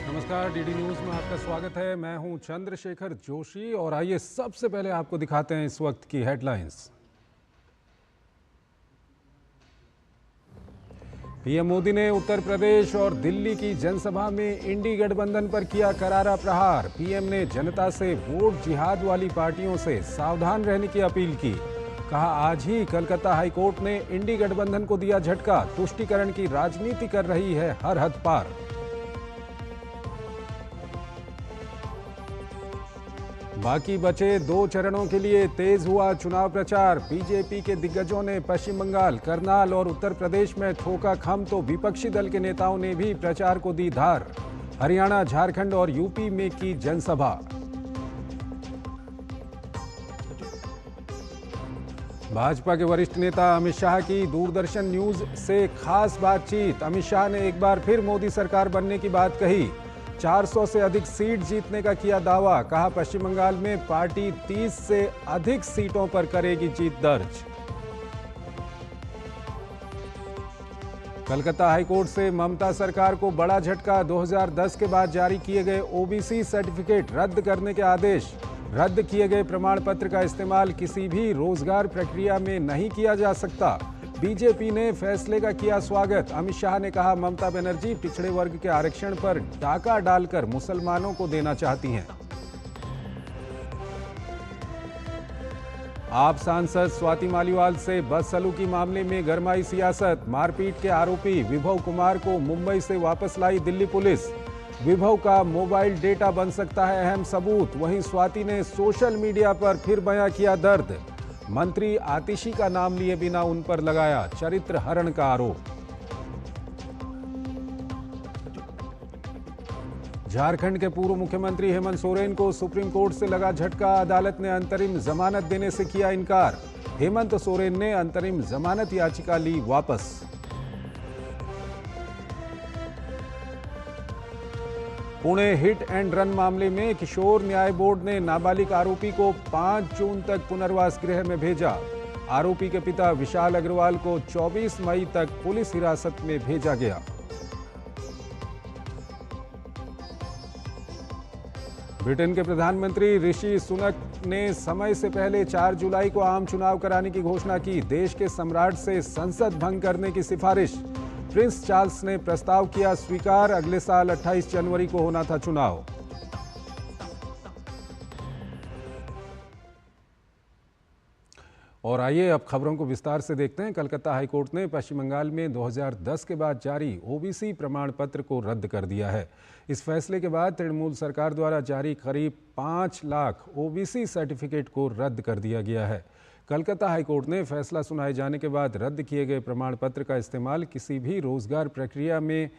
नमस्कार, DD news में आपका स्वागत है। मैं हूं चंद्रशेखर जोशी और आइए सबसे पहले आपको दिखाते हैं इस वक्त की हेडलाइंस। पीएम मोदी ने उत्तर प्रदेश और दिल्ली की जनसभा में इंडी गठबंधन पर किया करारा प्रहार। पीएम ने जनता से वोट जिहाद वाली पार्टियों से सावधान रहने की अपील की। कहा, आज ही कलकत्ता हाईकोर्ट ने इंडी गठबंधन को दिया झटका। तुष्टीकरण की राजनीति कर रही है हर हद पार। बाकी बचे 2 चरणों के लिए तेज हुआ चुनाव प्रचार। बीजेपी के दिग्गजों ने पश्चिम बंगाल, करनाल और उत्तर प्रदेश में ठोका खम, तो विपक्षी दल के नेताओं ने भी प्रचार को दी धार। हरियाणा, झारखंड और यूपी में की जनसभा। भाजपा के वरिष्ठ नेता अमित शाह की दूरदर्शन न्यूज से खास बातचीत। अमित शाह ने एक बार फिर मोदी सरकार बनने की बात कही। 400 से अधिक सीट जीतने का किया दावा। कहा, पश्चिम बंगाल में पार्टी 30 से अधिक सीटों पर करेगी जीत दर्ज। कलकत्ता हाईकोर्ट से ममता सरकार को बड़ा झटका। 2010 के बाद जारी किए गए ओबीसी सर्टिफिकेट रद्द करने के आदेश। रद्द किए गए प्रमाण पत्र का इस्तेमाल किसी भी रोजगार प्रक्रिया में नहीं किया जा सकता। बीजेपी ने फैसले का किया स्वागत। अमित शाह ने कहा, ममता बनर्जी पिछड़े वर्ग के आरक्षण पर डाका डालकर मुसलमानों को देना चाहती हैं। आप सांसद स्वाति मालीवाल से बदसलूकी मामले में गरमाई सियासत। मारपीट के आरोपी विभव कुमार को मुंबई से वापस लाई दिल्ली पुलिस। विभव का मोबाइल डेटा बन सकता है अहम सबूत। वहीं स्वाति ने सोशल मीडिया पर फिर बयां किया दर्द। मंत्री आतिशी का नाम लिए बिना उन पर लगाया चरित्र हरण का आरोप। झारखंड के पूर्व मुख्यमंत्री हेमंत सोरेन को सुप्रीम कोर्ट से लगा झटका। अदालत ने अंतरिम जमानत देने से किया इनकार। हेमंत सोरेन ने अंतरिम जमानत याचिका ली वापस। पुणे हिट एंड रन मामले में किशोर न्याय बोर्ड ने नाबालिग आरोपी को 5 जून तक पुनर्वास गृह में भेजा। आरोपी के पिता विशाल अग्रवाल को 24 मई तक पुलिस हिरासत में भेजा गया। ब्रिटेन के प्रधानमंत्री ऋषि सुनक ने समय से पहले 4 जुलाई को आम चुनाव कराने की घोषणा की। देश के सम्राट से संसद भंग करने की सिफारिश। प्रिंस चार्ल्स ने प्रस्ताव किया स्वीकार। अगले साल 28 जनवरी को होना था चुनाव। और आइए अब खबरों को विस्तार से देखते हैं। कलकत्ता हाईकोर्ट ने पश्चिम बंगाल में 2010 के बाद जारी ओबीसी प्रमाण पत्र को रद्द कर दिया है। इस फैसले के बाद तृणमूल सरकार द्वारा जारी करीब 5 लाख ओबीसी सर्टिफिकेट को रद्द कर दिया गया है। कलकत्ता हाईकोर्ट ने फैसला सुनाए जाने के बाद रद्द किए गए प्रमाण पत्र का इस्तेमाल किसी भी रोजगार प्रक्रिया में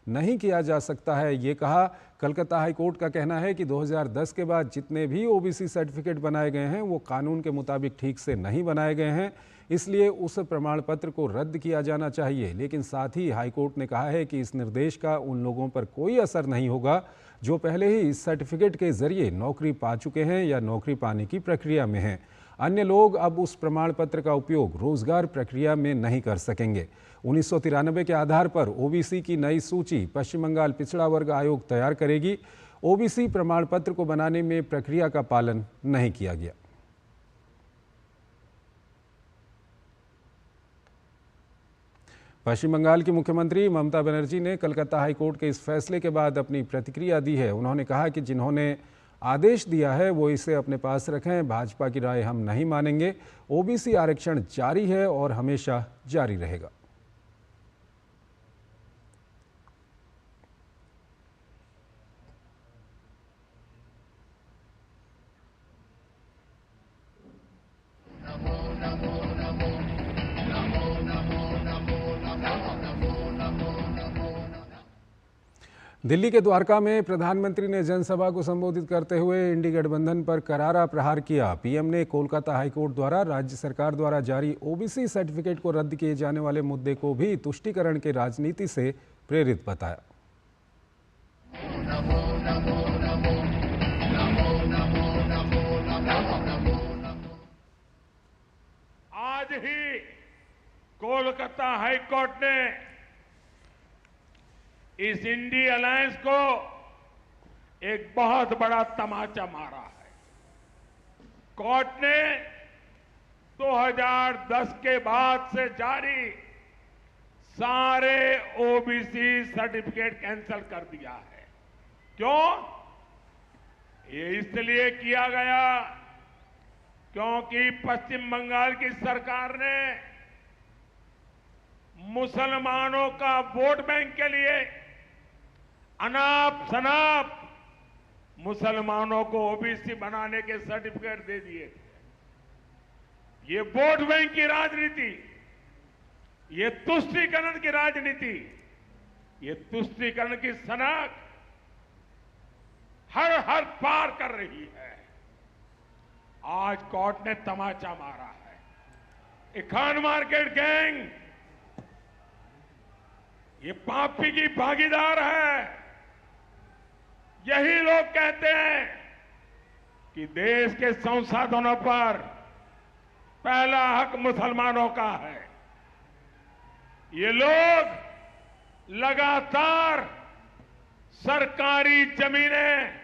नहीं किया जा सकता है, ये कहा। कलकत्ता हाईकोर्ट का कहना है कि 2010 के बाद जितने भी ओबीसी सर्टिफिकेट बनाए गए हैं वो कानून के मुताबिक ठीक से नहीं बनाए गए हैं, इसलिए उस प्रमाण पत्र को रद्द किया जाना चाहिए। लेकिन साथ ही हाईकोर्ट ने कहा है कि इस निर्देश का उन लोगों पर कोई असर नहीं होगा जो पहले ही इस सर्टिफिकेट के जरिए नौकरी पा चुके हैं या नौकरी पाने की प्रक्रिया में हैं। अन्य लोग अब उस प्रमाण पत्र का उपयोग रोजगार प्रक्रिया में नहीं कर सकेंगे। 1993 के आधार पर ओबीसी की नई सूची पश्चिम बंगाल पिछड़ा वर्ग आयोग तैयार करेगी। ओबीसी प्रमाण पत्र को बनाने में प्रक्रिया का पालन नहीं किया गया। पश्चिम बंगाल की मुख्यमंत्री ममता बनर्जी ने कलकत्ता हाईकोर्ट के इस फैसले के बाद अपनी प्रतिक्रिया दी है। उन्होंने कहा कि जिन्होंने आदेश दिया है वो इसे अपने पास रखें। भाजपा की राय हम नहीं मानेंगे। ओबीसी आरक्षण जारी है और हमेशा जारी रहेगा। दिल्ली के द्वारका में प्रधानमंत्री ने जनसभा को संबोधित करते हुए इंडी गठबंधन पर करारा प्रहार किया। पीएम ने कोलकाता हाईकोर्ट द्वारा राज्य सरकार द्वारा जारी ओबीसी सर्टिफिकेट को रद्द किए जाने वाले मुद्दे को भी तुष्टीकरण के राजनीति से प्रेरित बताया। आज ही कोलकाता हाईकोर्ट ने इस इंडी अलायंस को एक बहुत बड़ा तमाचा मारा है। कोर्ट ने 2010 के बाद से जारी सारे ओबीसी सर्टिफिकेट कैंसिल कर दिया है। क्यों? ये इसलिए किया गया क्योंकि पश्चिम बंगाल की सरकार ने मुसलमानों का वोट बैंक के लिए अनाप शनाप मुसलमानों को ओबीसी बनाने के सर्टिफिकेट दे दिए थे। ये वोट बैंक की राजनीति, ये तुष्टीकरण की राजनीति, ये तुष्टीकरण की सनक हर पार कर रही है। आज कोर्ट ने तमाचा मारा है। ये खान मार्केट गैंग, ये पापी की भागीदार है। यही लोग कहते हैं कि देश के संसाधनों पर पहला हक मुसलमानों का है। ये लोग लगातार सरकारी जमीनें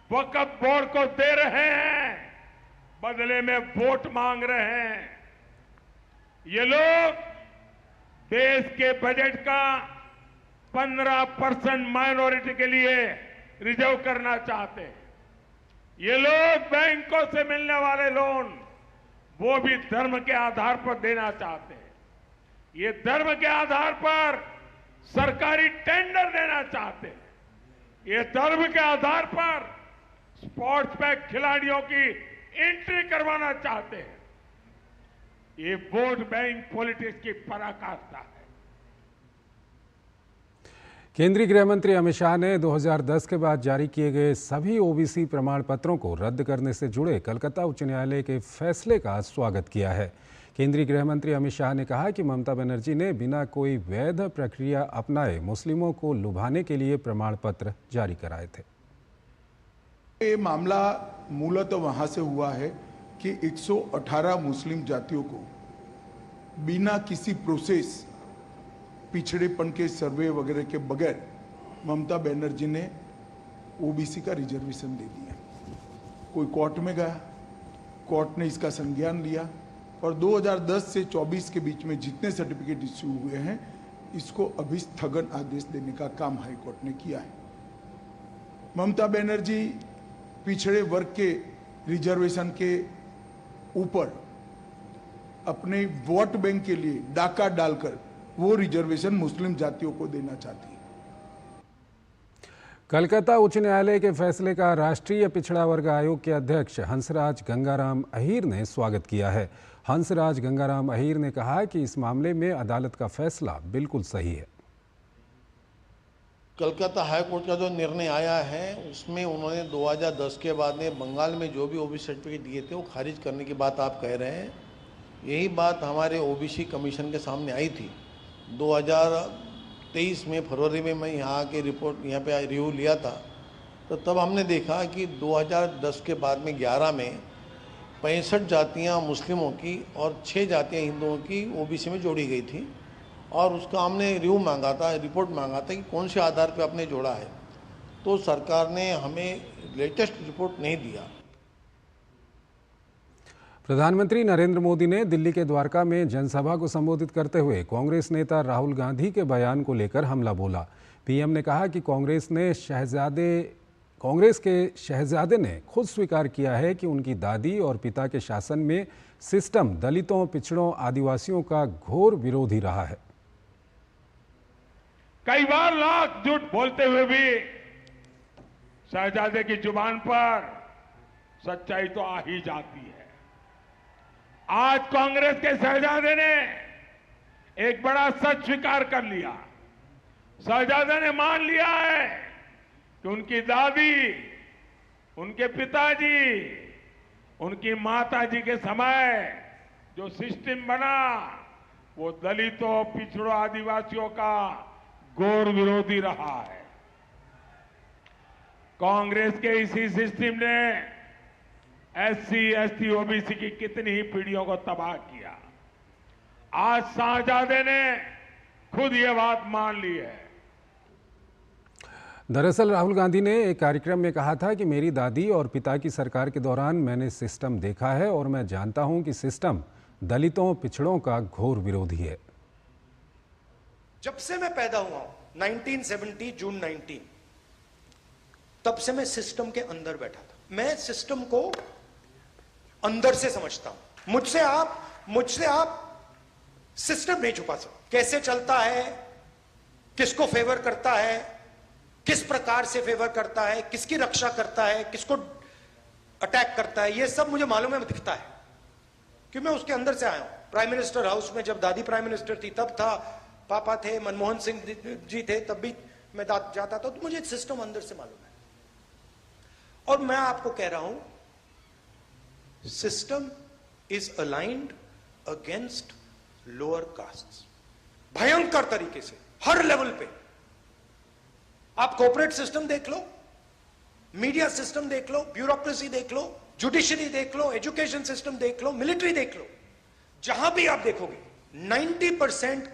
वक्फ बोर्ड को दे रहे हैं, बदले में वोट मांग रहे हैं। ये लोग देश के बजट का 15% माइनॉरिटी के लिए रिजर्व करना चाहते हैं। ये लोग बैंकों से मिलने वाले लोन वो भी धर्म के आधार पर देना चाहते हैं। ये धर्म के आधार पर सरकारी टेंडर देना चाहते हैं। ये धर्म के आधार पर स्पोर्ट्स पे खिलाड़ियों की एंट्री करवाना चाहते हैं। ये वोट बैंक पॉलिटिक्स की पराकाष्ठा है। केंद्रीय गृह मंत्री अमित शाह ने 2010 के बाद जारी किए गए सभी ओबीसी प्रमाण पत्रों को रद्द करने से जुड़े कलकत्ता उच्च न्यायालय के फैसले का स्वागत किया है। केंद्रीय गृह मंत्री अमित शाह ने कहा कि ममता बनर्जी ने बिना कोई वैध प्रक्रिया अपनाए मुस्लिमों को लुभाने के लिए प्रमाण पत्र जारी कराए थे। ये मामला मूलतः वहां से हुआ है कि 118 मुस्लिम जातियों को बिना किसी प्रोसेस, पिछड़ेपन के सर्वे वगैरह के बगैर ममता बनर्जी ने ओबीसी का रिजर्वेशन दे दिया। कोई कोर्ट में गया, कोर्ट ने इसका संज्ञान लिया और 2010 से 24 के बीच में जितने सर्टिफिकेट इश्यू हुए हैं, इसको अभी स्थगन आदेश देने का काम हाईकोर्ट ने किया है। ममता बनर्जी पिछड़े वर्ग के रिजर्वेशन के ऊपर अपने वोट बैंक के लिए डाका डालकर वो रिजर्वेशन मुस्लिम जातियों को देना चाहती है। कलकत्ता उच्च न्यायालय के फैसले का राष्ट्रीय पिछड़ा वर्ग आयोग के अध्यक्ष हंसराज गंगाराम अहीर ने स्वागत किया है। हंसराज गंगाराम अहीर ने कहा कि इस मामले में अदालत का फैसला बिल्कुल सही है। कलकत्ता हाईकोर्ट का जो निर्णय आया है उसमें उन्होंने 2010 के बाद में बंगाल में जो भी ओबीसी सर्टिफिकेट दिए थे वो खारिज करने की बात आप कह रहे हैं। यही बात हमारे ओबीसी कमीशन के सामने आई थी 2023 में फरवरी में। मैं यहाँ के रिपोर्ट यहाँ पे रिव्यू लिया था तो तब हमने देखा कि 2010 के बाद में 11 में 65 जातियाँ मुस्लिमों की और 6 जातियाँ हिंदुओं की ओबीसी में जोड़ी गई थी और उसका हमने रिव्यू मांगा था, रिपोर्ट मांगा था कि कौन से आधार पे आपने जोड़ा है। तो सरकार ने हमें लेटेस्ट रिपोर्ट नहीं दिया। प्रधानमंत्री नरेंद्र मोदी ने दिल्ली के द्वारका में जनसभा को संबोधित करते हुए कांग्रेस नेता राहुल गांधी के बयान को लेकर हमला बोला। पीएम ने कहा कि कांग्रेस के शहजादे ने खुद स्वीकार किया है कि उनकी दादी और पिता के शासन में सिस्टम दलितों, पिछड़ों, आदिवासियों का घोर विरोधी रहा है। कई बार लाख झूठ बोलते हुए भी शहजादे की जुबान पर सच्चाई तो आ ही जाती है। आज कांग्रेस के शहजादे ने एक बड़ा सच स्वीकार कर लिया। शहजादे ने मान लिया है कि उनकी दादी, उनके पिताजी, उनकी माताजी के समय जो सिस्टम बना वो दलितों, पिछड़ों, आदिवासियों का घोर विरोधी रहा है। कांग्रेस के इसी सिस्टम ने एससी, एसटी, ओबीसी की कितनी ही पीढ़ियों को तबाह किया। आज शहजादे ने खुद ये बात मान ली है। दरअसल राहुल गांधी ने एक कार्यक्रम में कहा था कि मेरी दादी और पिता की सरकार के दौरान मैंने सिस्टम देखा है और मैं जानता हूं कि सिस्टम दलितों पिछड़ों का घोर विरोधी है। जब से मैं पैदा हुआ हूं 1970 जून 19, तब से मैं सिस्टम के अंदर बैठा था। मैं सिस्टम को अंदर से समझता हूं। मुझसे आप सिस्टम नहीं छुपा सकते। कैसे चलता है, किसको फेवर करता है, किस प्रकार से फेवर करता है, किसकी रक्षा करता है, किसको अटैक करता है, यह सब मुझे मालूम है, दिखता है, क्योंकि मैं उसके अंदर से आया हूं। प्राइम मिनिस्टर हाउस में जब दादी प्राइम मिनिस्टर थी तब था, पापा थे, मनमोहन सिंह जी थे, तब भी मैं जाता था, तो मुझे सिस्टम अंदर से मालूम है। और मैं आपको कह रहा हूं, system is aligned against lower caste, भयंकर तरीके से, हर लेवल पे। आप कॉर्पोरेट सिस्टम देख लो, मीडिया सिस्टम देख लो, ब्यूरोक्रेसी देख लो, जुडिशरी देख लो, एजुकेशन सिस्टम देख लो, मिलिट्री देख लो, जहां भी आप देखोगे 90%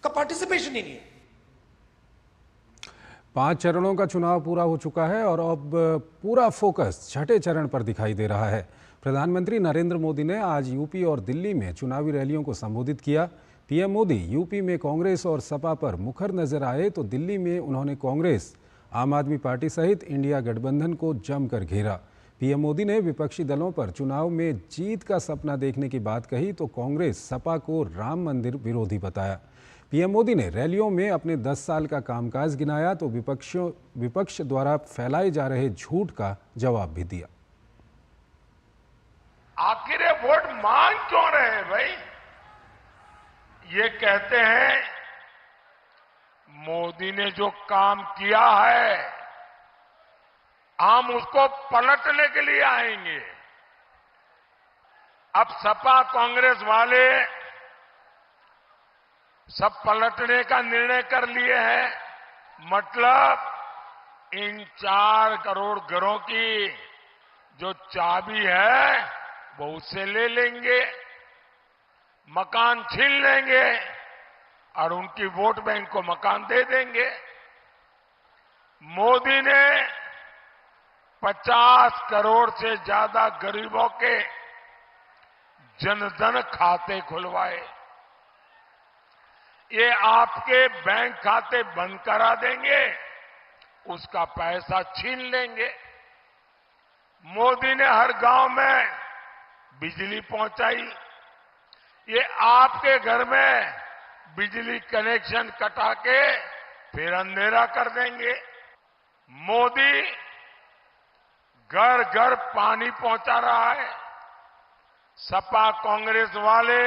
का पार्टिसिपेशन ही नहीं है। 5 चरणों का चुनाव पूरा हो चुका है और अब पूरा फोकस छठे चरण पर दिखाई दे रहा है। प्रधानमंत्री नरेंद्र मोदी ने आज यूपी और दिल्ली में चुनावी रैलियों को संबोधित किया। पीएम मोदी यूपी में कांग्रेस और सपा पर मुखर नजर आए तो दिल्ली में उन्होंने कांग्रेस, आम आदमी पार्टी सहित इंडिया गठबंधन को जमकर घेरा। पीएम मोदी ने विपक्षी दलों पर चुनाव में जीत का सपना देखने की बात कही तो कांग्रेस सपा को राम मंदिर विरोधी बताया। पीएम मोदी ने रैलियों में अपने 10 साल का कामकाज गिनाया तो विपक्ष द्वारा फैलाए जा रहे झूठ का जवाब भी दिया। आखिर ये वोट मांग क्यों रहे हैं भाई? ये कहते हैं मोदी ने जो काम किया है हम उसको पलटने के लिए आएंगे। अब सपा कांग्रेस वाले सब पलटने का निर्णय कर लिए हैं। मतलब इन 4 करोड़ घरों की जो चाबी है वो उससे ले लेंगे, मकान छीन लेंगे और उनकी वोट बैंक को मकान दे देंगे। मोदी ने 50 करोड़ से ज्यादा गरीबों के जनधन खाते खुलवाए। ये आपके बैंक खाते बंद करा देंगे, उसका पैसा छीन लेंगे। मोदी ने हर गांव में बिजली पहुंचाई। ये आपके घर में बिजली कनेक्शन कटा के फिर अंधेरा कर देंगे। मोदी घर घर पानी पहुंचा रहा है। सपा कांग्रेस वाले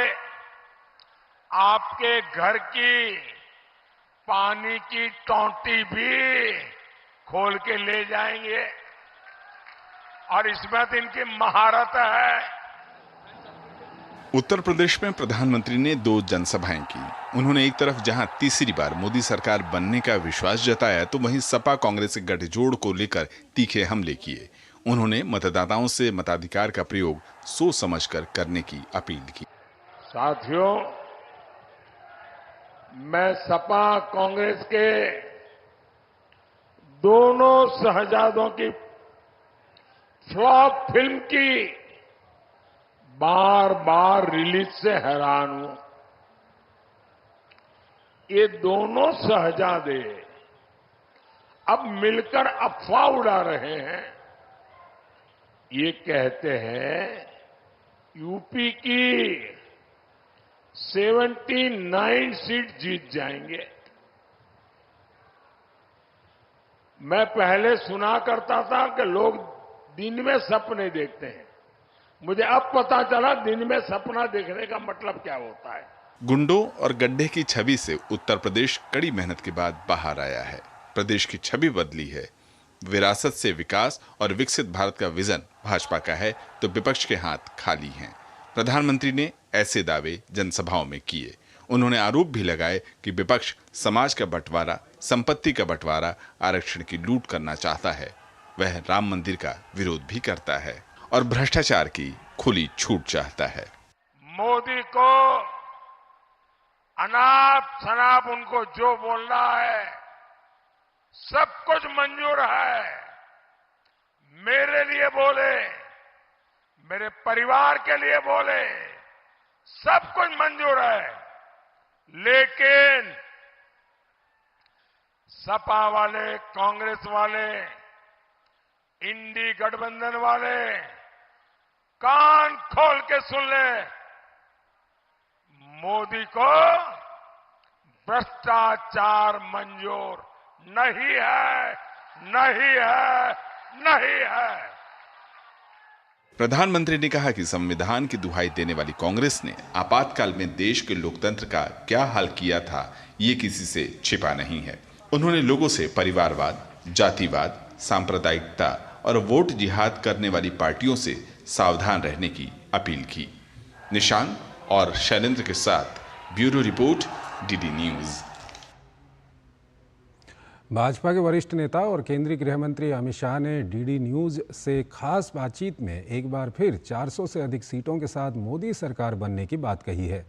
आपके घर की पानी की टोंटी भी खोल के ले जाएंगे और इसमें तो इनकी महारत है। उत्तर प्रदेश में प्रधानमंत्री ने 2 जनसभाएं की। उन्होंने एक तरफ जहां तीसरी बार मोदी सरकार बनने का विश्वास जताया तो वहीं सपा कांग्रेस के गठजोड़ को लेकर तीखे हमले किए। उन्होंने मतदाताओं से मताधिकार का प्रयोग सोच समझकर करने की अपील की। साथियों, मैं सपा कांग्रेस के दोनों शहजादों की फ्लॉप फिल्म की बार बार रिलीज से हैरान हूं। ये दोनों शहजादे अब मिलकर अफवाह उड़ा रहे हैं। ये कहते हैं यूपी की 79 सीट जीत जाएंगे। मैं पहले सुना करता था कि लोग दिन में सपने देखते हैं। मुझे अब पता चला दिन में सपना देखने का मतलब क्या होता है। गुंडों और गड्ढे की छवि से उत्तर प्रदेश कड़ी मेहनत के बाद बाहर आया है। प्रदेश की छवि बदली है। विरासत से विकास और विकसित भारत का विजन भाजपा का है तो विपक्ष के हाथ खाली हैं। प्रधानमंत्री ने ऐसे दावे जनसभाओं में किए। उन्होंने आरोप भी लगाए कि विपक्ष समाज का बंटवारा, संपत्ति का बंटवारा, आरक्षण की लूट करना चाहता है। वह राम मंदिर का विरोध भी करता है और भ्रष्टाचार की खुली छूट चाहता है। मोदी को अनाप शनाप उनको जो बोलना है सब कुछ मंजूर है। मेरे लिए बोले, मेरे परिवार के लिए बोले, सब कुछ मंजूर है। लेकिन सपा वाले, कांग्रेस वाले, इंडी गठबंधन वाले कान खोल के सुन ले, मोदी को भ्रष्टाचार मंजूर नहीं है, नहीं है, नहीं है। प्रधानमंत्री ने कहा कि संविधान की दुहाई देने वाली कांग्रेस ने आपातकाल में देश के लोकतंत्र का क्या हाल किया था, ये किसी से छिपा नहीं है। उन्होंने लोगों से परिवारवाद, जातिवाद, सांप्रदायिकता और वोट जिहाद करने वाली पार्टियों से सावधान रहने की अपील की। निशांक और शैलेंद्र के साथ bureau report, DD news. Bhajpa के वरिष्ठ नेता और केंद्रीय गृह मंत्री अमित शाह ने डीडी न्यूज से खास बातचीत में एक बार फिर 400 से अधिक सीटों के साथ मोदी सरकार बनने की बात कही है।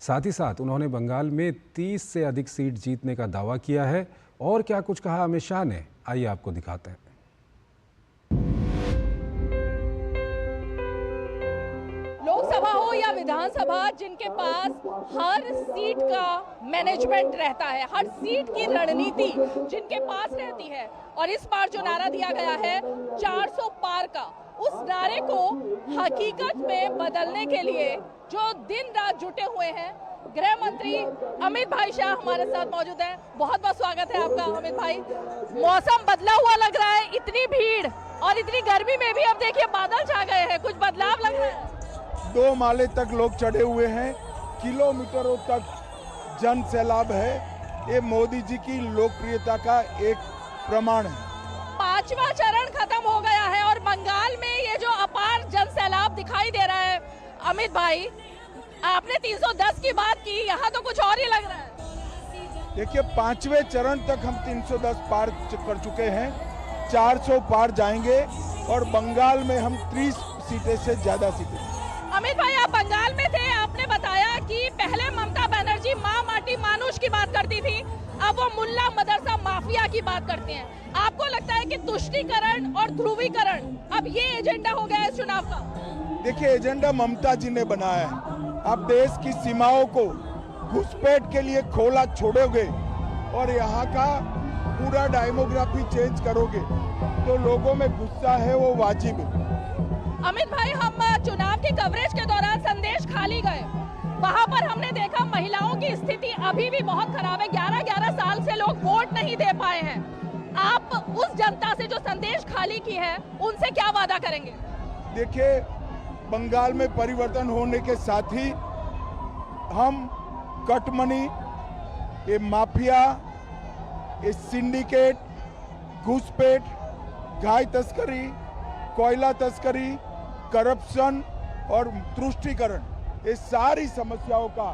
साथ ही साथ उन्होंने बंगाल में 30 से अधिक सीट जीतने का दावा किया है। और क्या कुछ कहा अमित शाह ने, आइए आपको दिखाते हैं। लोकसभा हो या विधानसभा, जिनके पास हर सीट का मैनेजमेंट रहता है, हर सीट की रणनीति जिनके पास रहती है, और इस बार जो नारा दिया गया है 400 पार का, उस नारे को हकीकत में बदलने के लिए जो दिन रात जुटे हुए हैं, गृह मंत्री अमित भाई शाह हमारे साथ मौजूद हैं। बहुत बहुत स्वागत है आपका अमित भाई। मौसम बदला हुआ लग रहा है, इतनी भीड़ और इतनी गर्मी में भी अब देखिए बादल छा गए हैं, कुछ बदलाव लग रहा है। 2 माले तक लोग चढ़े हुए हैं, किलोमीटरों तक जन सैलाब है। ये मोदी जी की लोकप्रियता का एक प्रमाण है। 5वां चरण खत्म हो गया है और बंगाल में ये जो अपार जन सैलाब दिखाई दे रहा है, अमित भाई आपने 310 की बात की, यहाँ तो कुछ और ही लग रहा है। देखिए 5वें चरण तक हम 310 पार कर चुके हैं, 400 पार जाएंगे और बंगाल में हम 30 सीटें से ज्यादा सीटें। अमित भाई आप बंगाल में थे, आपने बताया कि पहले ममता बनर्जी माँ माटी मानुष की बात करती थी, अब वो मुल्ला मदरसा माफिया की बात करते हैं। आपको लगता है कि तुष्टीकरण और ध्रुवीकरण अब ये एजेंडा हो गया है चुनाव का? देखिए एजेंडा ममता जी ने बनाया है। आप देश की सीमाओं को घुसपैठ के लिए खोला छोड़ोगे और यहाँ का पूरा डेमोग्राफी चेंज करोगे तो लोगों में गुस्सा है, वो वाजिब है। अमित भाई हम चुनाव की कवरेज के दौरान संदेश खाली गए, वहाँ पर हमने देखा महिलाओं की स्थिति अभी भी बहुत खराब है। 11-11 साल से लोग वोट नहीं दे पाए हैं। आप उस जनता से जो संदेश खाली की है उनसे क्या वादा करेंगे? देखिए बंगाल में परिवर्तन होने के साथ ही हम कटमनी, ये माफिया, ये सिंडिकेट, घुसपैठ, गाय तस्करी, कोयला तस्करी, करप्शन और तुष्टीकरण, ये सारी समस्याओं का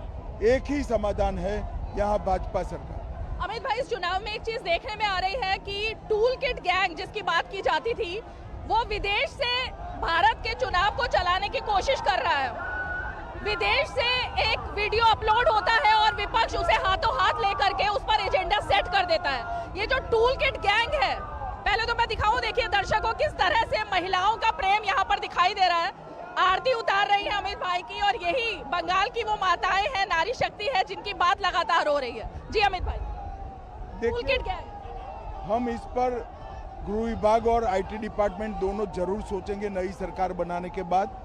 एक ही समाधान है यहाँ भाजपा सरकार। अमित भाई इस चुनाव में एक चीज देखने में आ रही है कि टूल किट गैंग जिसकी बात की जाती थी, वो विदेश से भारत के चुनाव को चलाने की कोशिश कर रहा है। विदेश से एक वीडियो अपलोड होता है और विपक्ष उसे हाथों हाथ लेकर के उस पर एजेंडा सेट कर देता है। ये जो टूल किट गैंग है, पहले तो मैं दिखाऊं, देखिए दर्शकों किस तरह से महिलाओं का प्रेम यहाँ पर दिखाई दे रहा है। आरती उतार रही है अमित भाई की, और यही बंगाल की वो माताएं हैं, नारी शक्ति है, जिनकी बात लगातार हो रही है। जी अमित भाई, टूल किट गैंग, हम इस पर गृह विभाग और आईटी डिपार्टमेंट दोनों जरूर सोचेंगे नई सरकार बनाने के बाद,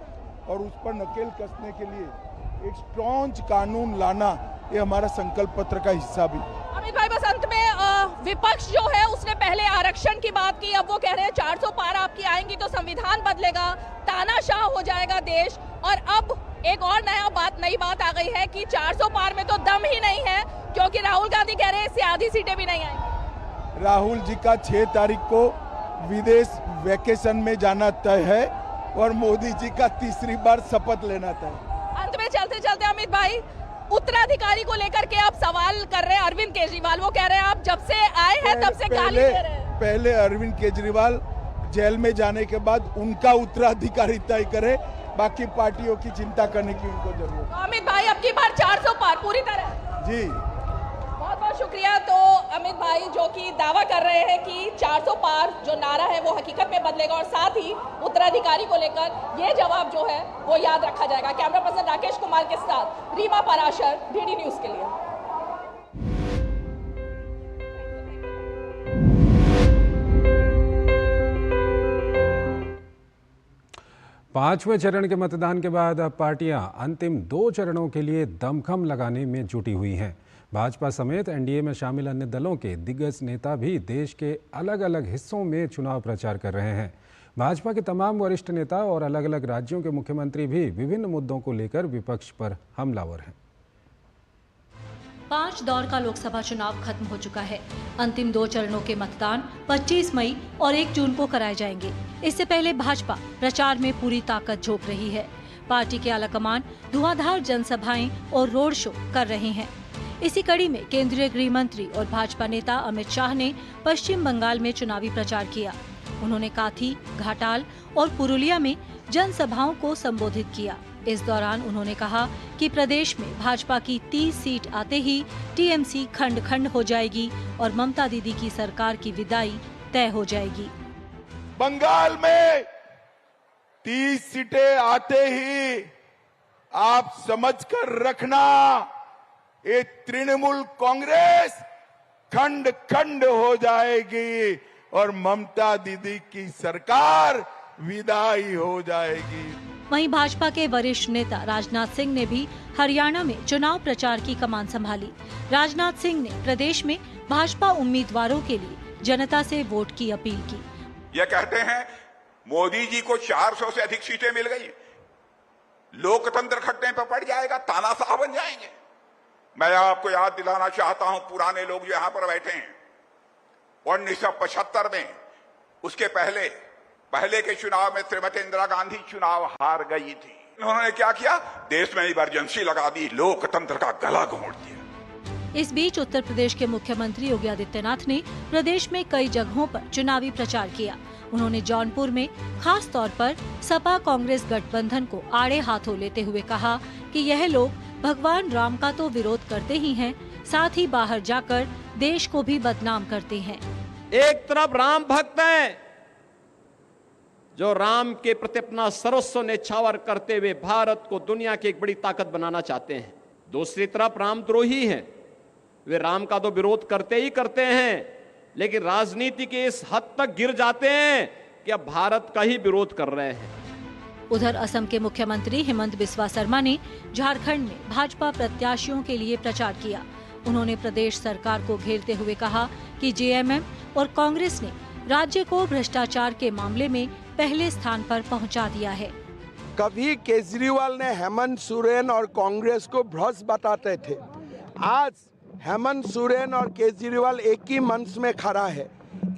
और उस पर नकेल कसने के लिए एक स्ट्रॉन्ग कानून लाना, ये हमारा संकल्प पत्र का हिस्सा भी। अमित भाई बस अंत में विपक्ष जो है उसने पहले आरक्षण की बात की, अब वो कह रहे हैं 400 पार आपकी आएंगी तो संविधान बदलेगा, तानाशाह हो जाएगा देश, और अब एक और नई बात आ गई है कि 400 पार में तो दम ही नहीं है, क्योंकि राहुल गांधी कह रहे हैं इससे आधी सीटें भी नहीं आएंगी। राहुल जी का 6 तारीख को विदेश वैकेशन में जाना तय है और मोदी जी का तीसरी बार शपथ लेना तय। अंत में चलते चलते अमित भाई, उत्तराधिकारी को लेकर के आप सवाल कर रहे हैं अरविंद केजरीवाल, वो कह रहे हैं आप जब से आए हैं तब से गाली दे रहे हैं। पहले अरविंद केजरीवाल जेल में जाने के बाद उनका उत्तराधिकारी तय करे, बाकी पार्टियों की चिंता करने की उनको जरूरत है। अमित भाई अब की बार 400 पार पूरी तरह। जी बहुत बहुत शुक्रिया। तो अमित भाई जो कि दावा कर रहे हैं कि 400 पार जो नारा है वो हकीकत में बदलेगा और साथ ही उत्तराधिकारी को लेकर ये जवाब जो है वो याद रखा जाएगा। कैमरा पर्सन राकेश कुमार के साथ रीमा पराशर, डीडी न्यूज के लिए। पांचवें चरण के मतदान के बाद अब पार्टियां अंतिम 2 चरणों के लिए दमखम लगाने में जुटी हुई हैं। भाजपा समेत एनडीए में शामिल अन्य दलों के दिग्गज नेता भी देश के अलग अलग हिस्सों में चुनाव प्रचार कर रहे हैं। भाजपा के तमाम वरिष्ठ नेता और अलग अलग राज्यों के मुख्यमंत्री भी विभिन्न मुद्दों को लेकर विपक्ष पर हमलावर हैं। 5 दौर का लोकसभा चुनाव खत्म हो चुका है। अंतिम 2 चरणों के मतदान 25 मई और 1 जून को कराए जाएंगे। इससे पहले भाजपा प्रचार में पूरी ताकत झोंक रही है। पार्टी के आलाकमान धुआंधार जनसभाएं और रोड शो कर रहे हैं। इसी कड़ी में केंद्रीय गृह मंत्री और भाजपा नेता अमित शाह ने पश्चिम बंगाल में चुनावी प्रचार किया। उन्होंने काथी, घाटाल और पुरुलिया में जनसभाओं को संबोधित किया। इस दौरान उन्होंने कहा कि प्रदेश में भाजपा की 30 सीट आते ही टीएमसी खंड खंड हो जाएगी और ममता दीदी की सरकार की विदाई तय हो जाएगी। बंगाल में 30 सीटें आते ही आप समझ कर रखना, ये तृणमूल कांग्रेस खंड खंड हो जाएगी और ममता दीदी की सरकार विदाई हो जाएगी। वहीं भाजपा के वरिष्ठ नेता राजनाथ सिंह ने भी हरियाणा में चुनाव प्रचार की कमान संभाली। राजनाथ सिंह ने प्रदेश में भाजपा उम्मीदवारों के लिए जनता से वोट की अपील की। ये कहते हैं मोदी जी को 400 से अधिक सीटें मिल गई, लोकतंत्र खट्टे पर पड़ जाएगा, तानाशाह बन जाएंगे। मैं आपको याद दिलाना चाहता हूं, पुराने लोग जो यहां पर बैठे हैं, 1975 में उसके पहले के चुनाव में श्रीमती इंदिरा गांधी चुनाव हार गई थी। उन्होंने क्या किया? देश में इमरजेंसी लगा दी, लोकतंत्र का गला घोंट दिया। इस बीच उत्तर प्रदेश के मुख्यमंत्री योगी आदित्यनाथ ने प्रदेश में कई जगहों पर चुनावी प्रचार किया। उन्होंने जौनपुर में खास तौर पर सपा कांग्रेस गठबंधन को आड़े हाथों लेते हुए कहा कि यह लोग भगवान राम का तो विरोध करते ही हैं, साथ ही बाहर जाकर देश को भी बदनाम करते हैं। एक तरफ राम भक्त हैं जो राम के प्रति अपना सर्वस्व न्यौछावर करते हुए भारत को दुनिया की एक बड़ी ताकत बनाना चाहते हैं। दूसरी तरफ रामद्रोही हैं, वे राम का तो विरोध करते ही करते हैं, लेकिन राजनीति के इस हद तक गिर जाते हैं कि अब भारत का ही विरोध कर रहे हैं। उधर असम के मुख्यमंत्री हिमंत बिस्वा शर्मा ने झारखंड में भाजपा प्रत्याशियों के लिए प्रचार किया। उन्होंने प्रदेश सरकार को घेरते हुए कहा कि जेएमएम और कांग्रेस ने राज्य को भ्रष्टाचार के मामले में पहले स्थान पर पहुंचा दिया है। कभी केजरीवाल ने हेमंत सोरेन और कांग्रेस को भ्रष्ट बताते थे, आज हेमंत सोरेन और केजरीवाल एक ही मंच में खड़ा है।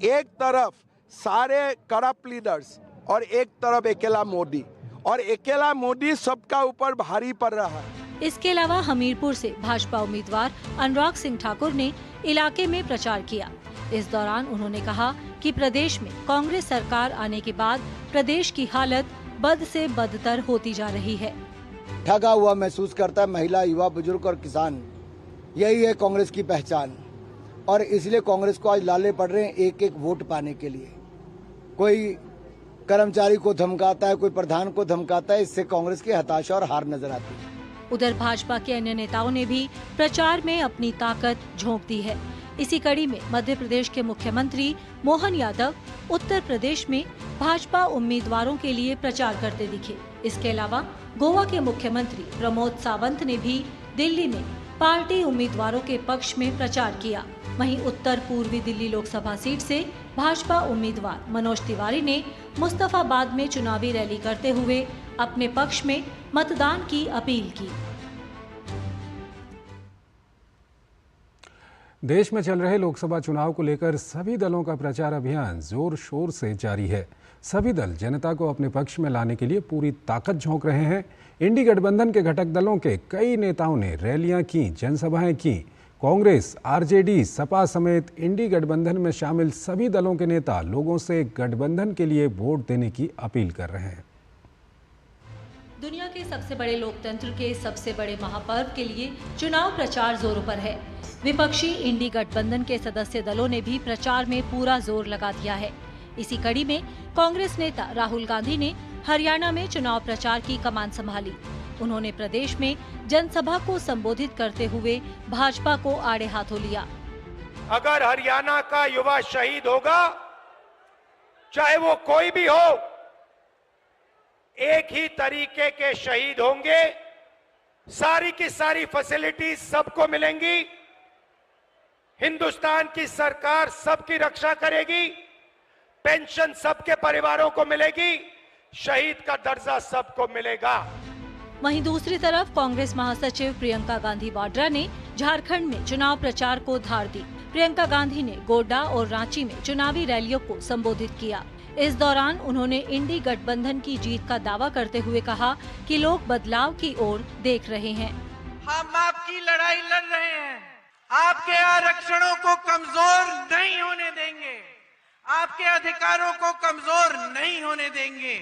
एक तरफ सारे करप्ट लीडर्स और एक तरफ अकेला मोदी, और अकेला मोदी सबका ऊपर भारी पड़ रहा है। इसके अलावा हमीरपुर से भाजपा उम्मीदवार अनुराग सिंह ठाकुर ने इलाके में प्रचार किया। इस दौरान उन्होंने कहा कि प्रदेश में कांग्रेस सरकार आने के बाद प्रदेश की हालत बद से बदतर होती जा रही है। ठगा हुआ महसूस करता है महिला, युवा, बुजुर्ग और किसान। यही है कांग्रेस की पहचान, और इसलिए कांग्रेस को आज लाले पड़ रहे हैं एक एक वोट पाने के लिए। कोई कर्मचारी को धमकाता है, कोई प्रधान को धमकाता है, इससे कांग्रेस की हताशा और हार नजर आती है। उधर भाजपा के अन्य नेताओं ने भी प्रचार में अपनी ताकत झोंक दी है। इसी कड़ी में मध्य प्रदेश के मुख्यमंत्री मोहन यादव उत्तर प्रदेश में भाजपा उम्मीदवारों के लिए प्रचार करते दिखे। इसके अलावा गोवा के मुख्यमंत्री प्रमोद सावंत ने भी दिल्ली में पार्टी उम्मीदवारों के पक्ष में प्रचार किया। वहीं उत्तर पूर्वी दिल्ली लोकसभा सीट से भाजपा उम्मीदवार मनोज तिवारी ने मुस्तफाबाद में चुनावी रैली करते हुए अपने पक्ष में मतदान की अपील की। देश में चल रहे लोकसभा चुनाव को लेकर सभी दलों का प्रचार अभियान जोर शोर से जारी है। सभी दल जनता को अपने पक्ष में लाने के लिए पूरी ताकत झोंक रहे हैं। इंडी गठबंधन के घटक दलों के कई नेताओं ने रैलियां की, जनसभाएं की। कांग्रेस, आरजेडी, सपा समेत इंडी गठबंधन में शामिल सभी दलों के नेता लोगों से गठबंधन के लिए वोट देने की अपील कर रहे हैं। दुनिया के सबसे बड़े लोकतंत्र के सबसे बड़े महापर्व के लिए चुनाव प्रचार जोरों पर है। विपक्षी इंडी गठबंधन के सदस्य दलों ने भी प्रचार में पूरा जोर लगा दिया है। इसी कड़ी में कांग्रेस नेता राहुल गांधी ने हरियाणा में चुनाव प्रचार की कमान संभाली। उन्होंने प्रदेश में जनसभा को संबोधित करते हुए भाजपा को आड़े हाथों लिया। अगर हरियाणा का युवा शहीद होगा, चाहे वो कोई भी हो, एक ही तरीके के शहीद होंगे। सारी की सारी फैसिलिटीज सबको मिलेंगी। हिंदुस्तान की सरकार सबकी रक्षा करेगी। पेंशन सबके परिवारों को मिलेगी। शहीद का दर्जा सबको मिलेगा। वहीं दूसरी तरफ कांग्रेस महासचिव प्रियंका गांधी वाड्रा ने झारखंड में चुनाव प्रचार को धार दी। प्रियंका गांधी ने गोड्डा और रांची में चुनावी रैलियों को संबोधित किया। इस दौरान उन्होंने इंडी गठबंधन की जीत का दावा करते हुए कहा कि लोग बदलाव की ओर देख रहे हैं। हम आपकी लड़ाई लड़ रहे हैं। आपके आरक्षणों को कमजोर नहीं होने देंगे। आपके अधिकारों को कमजोर नहीं होने देंगे।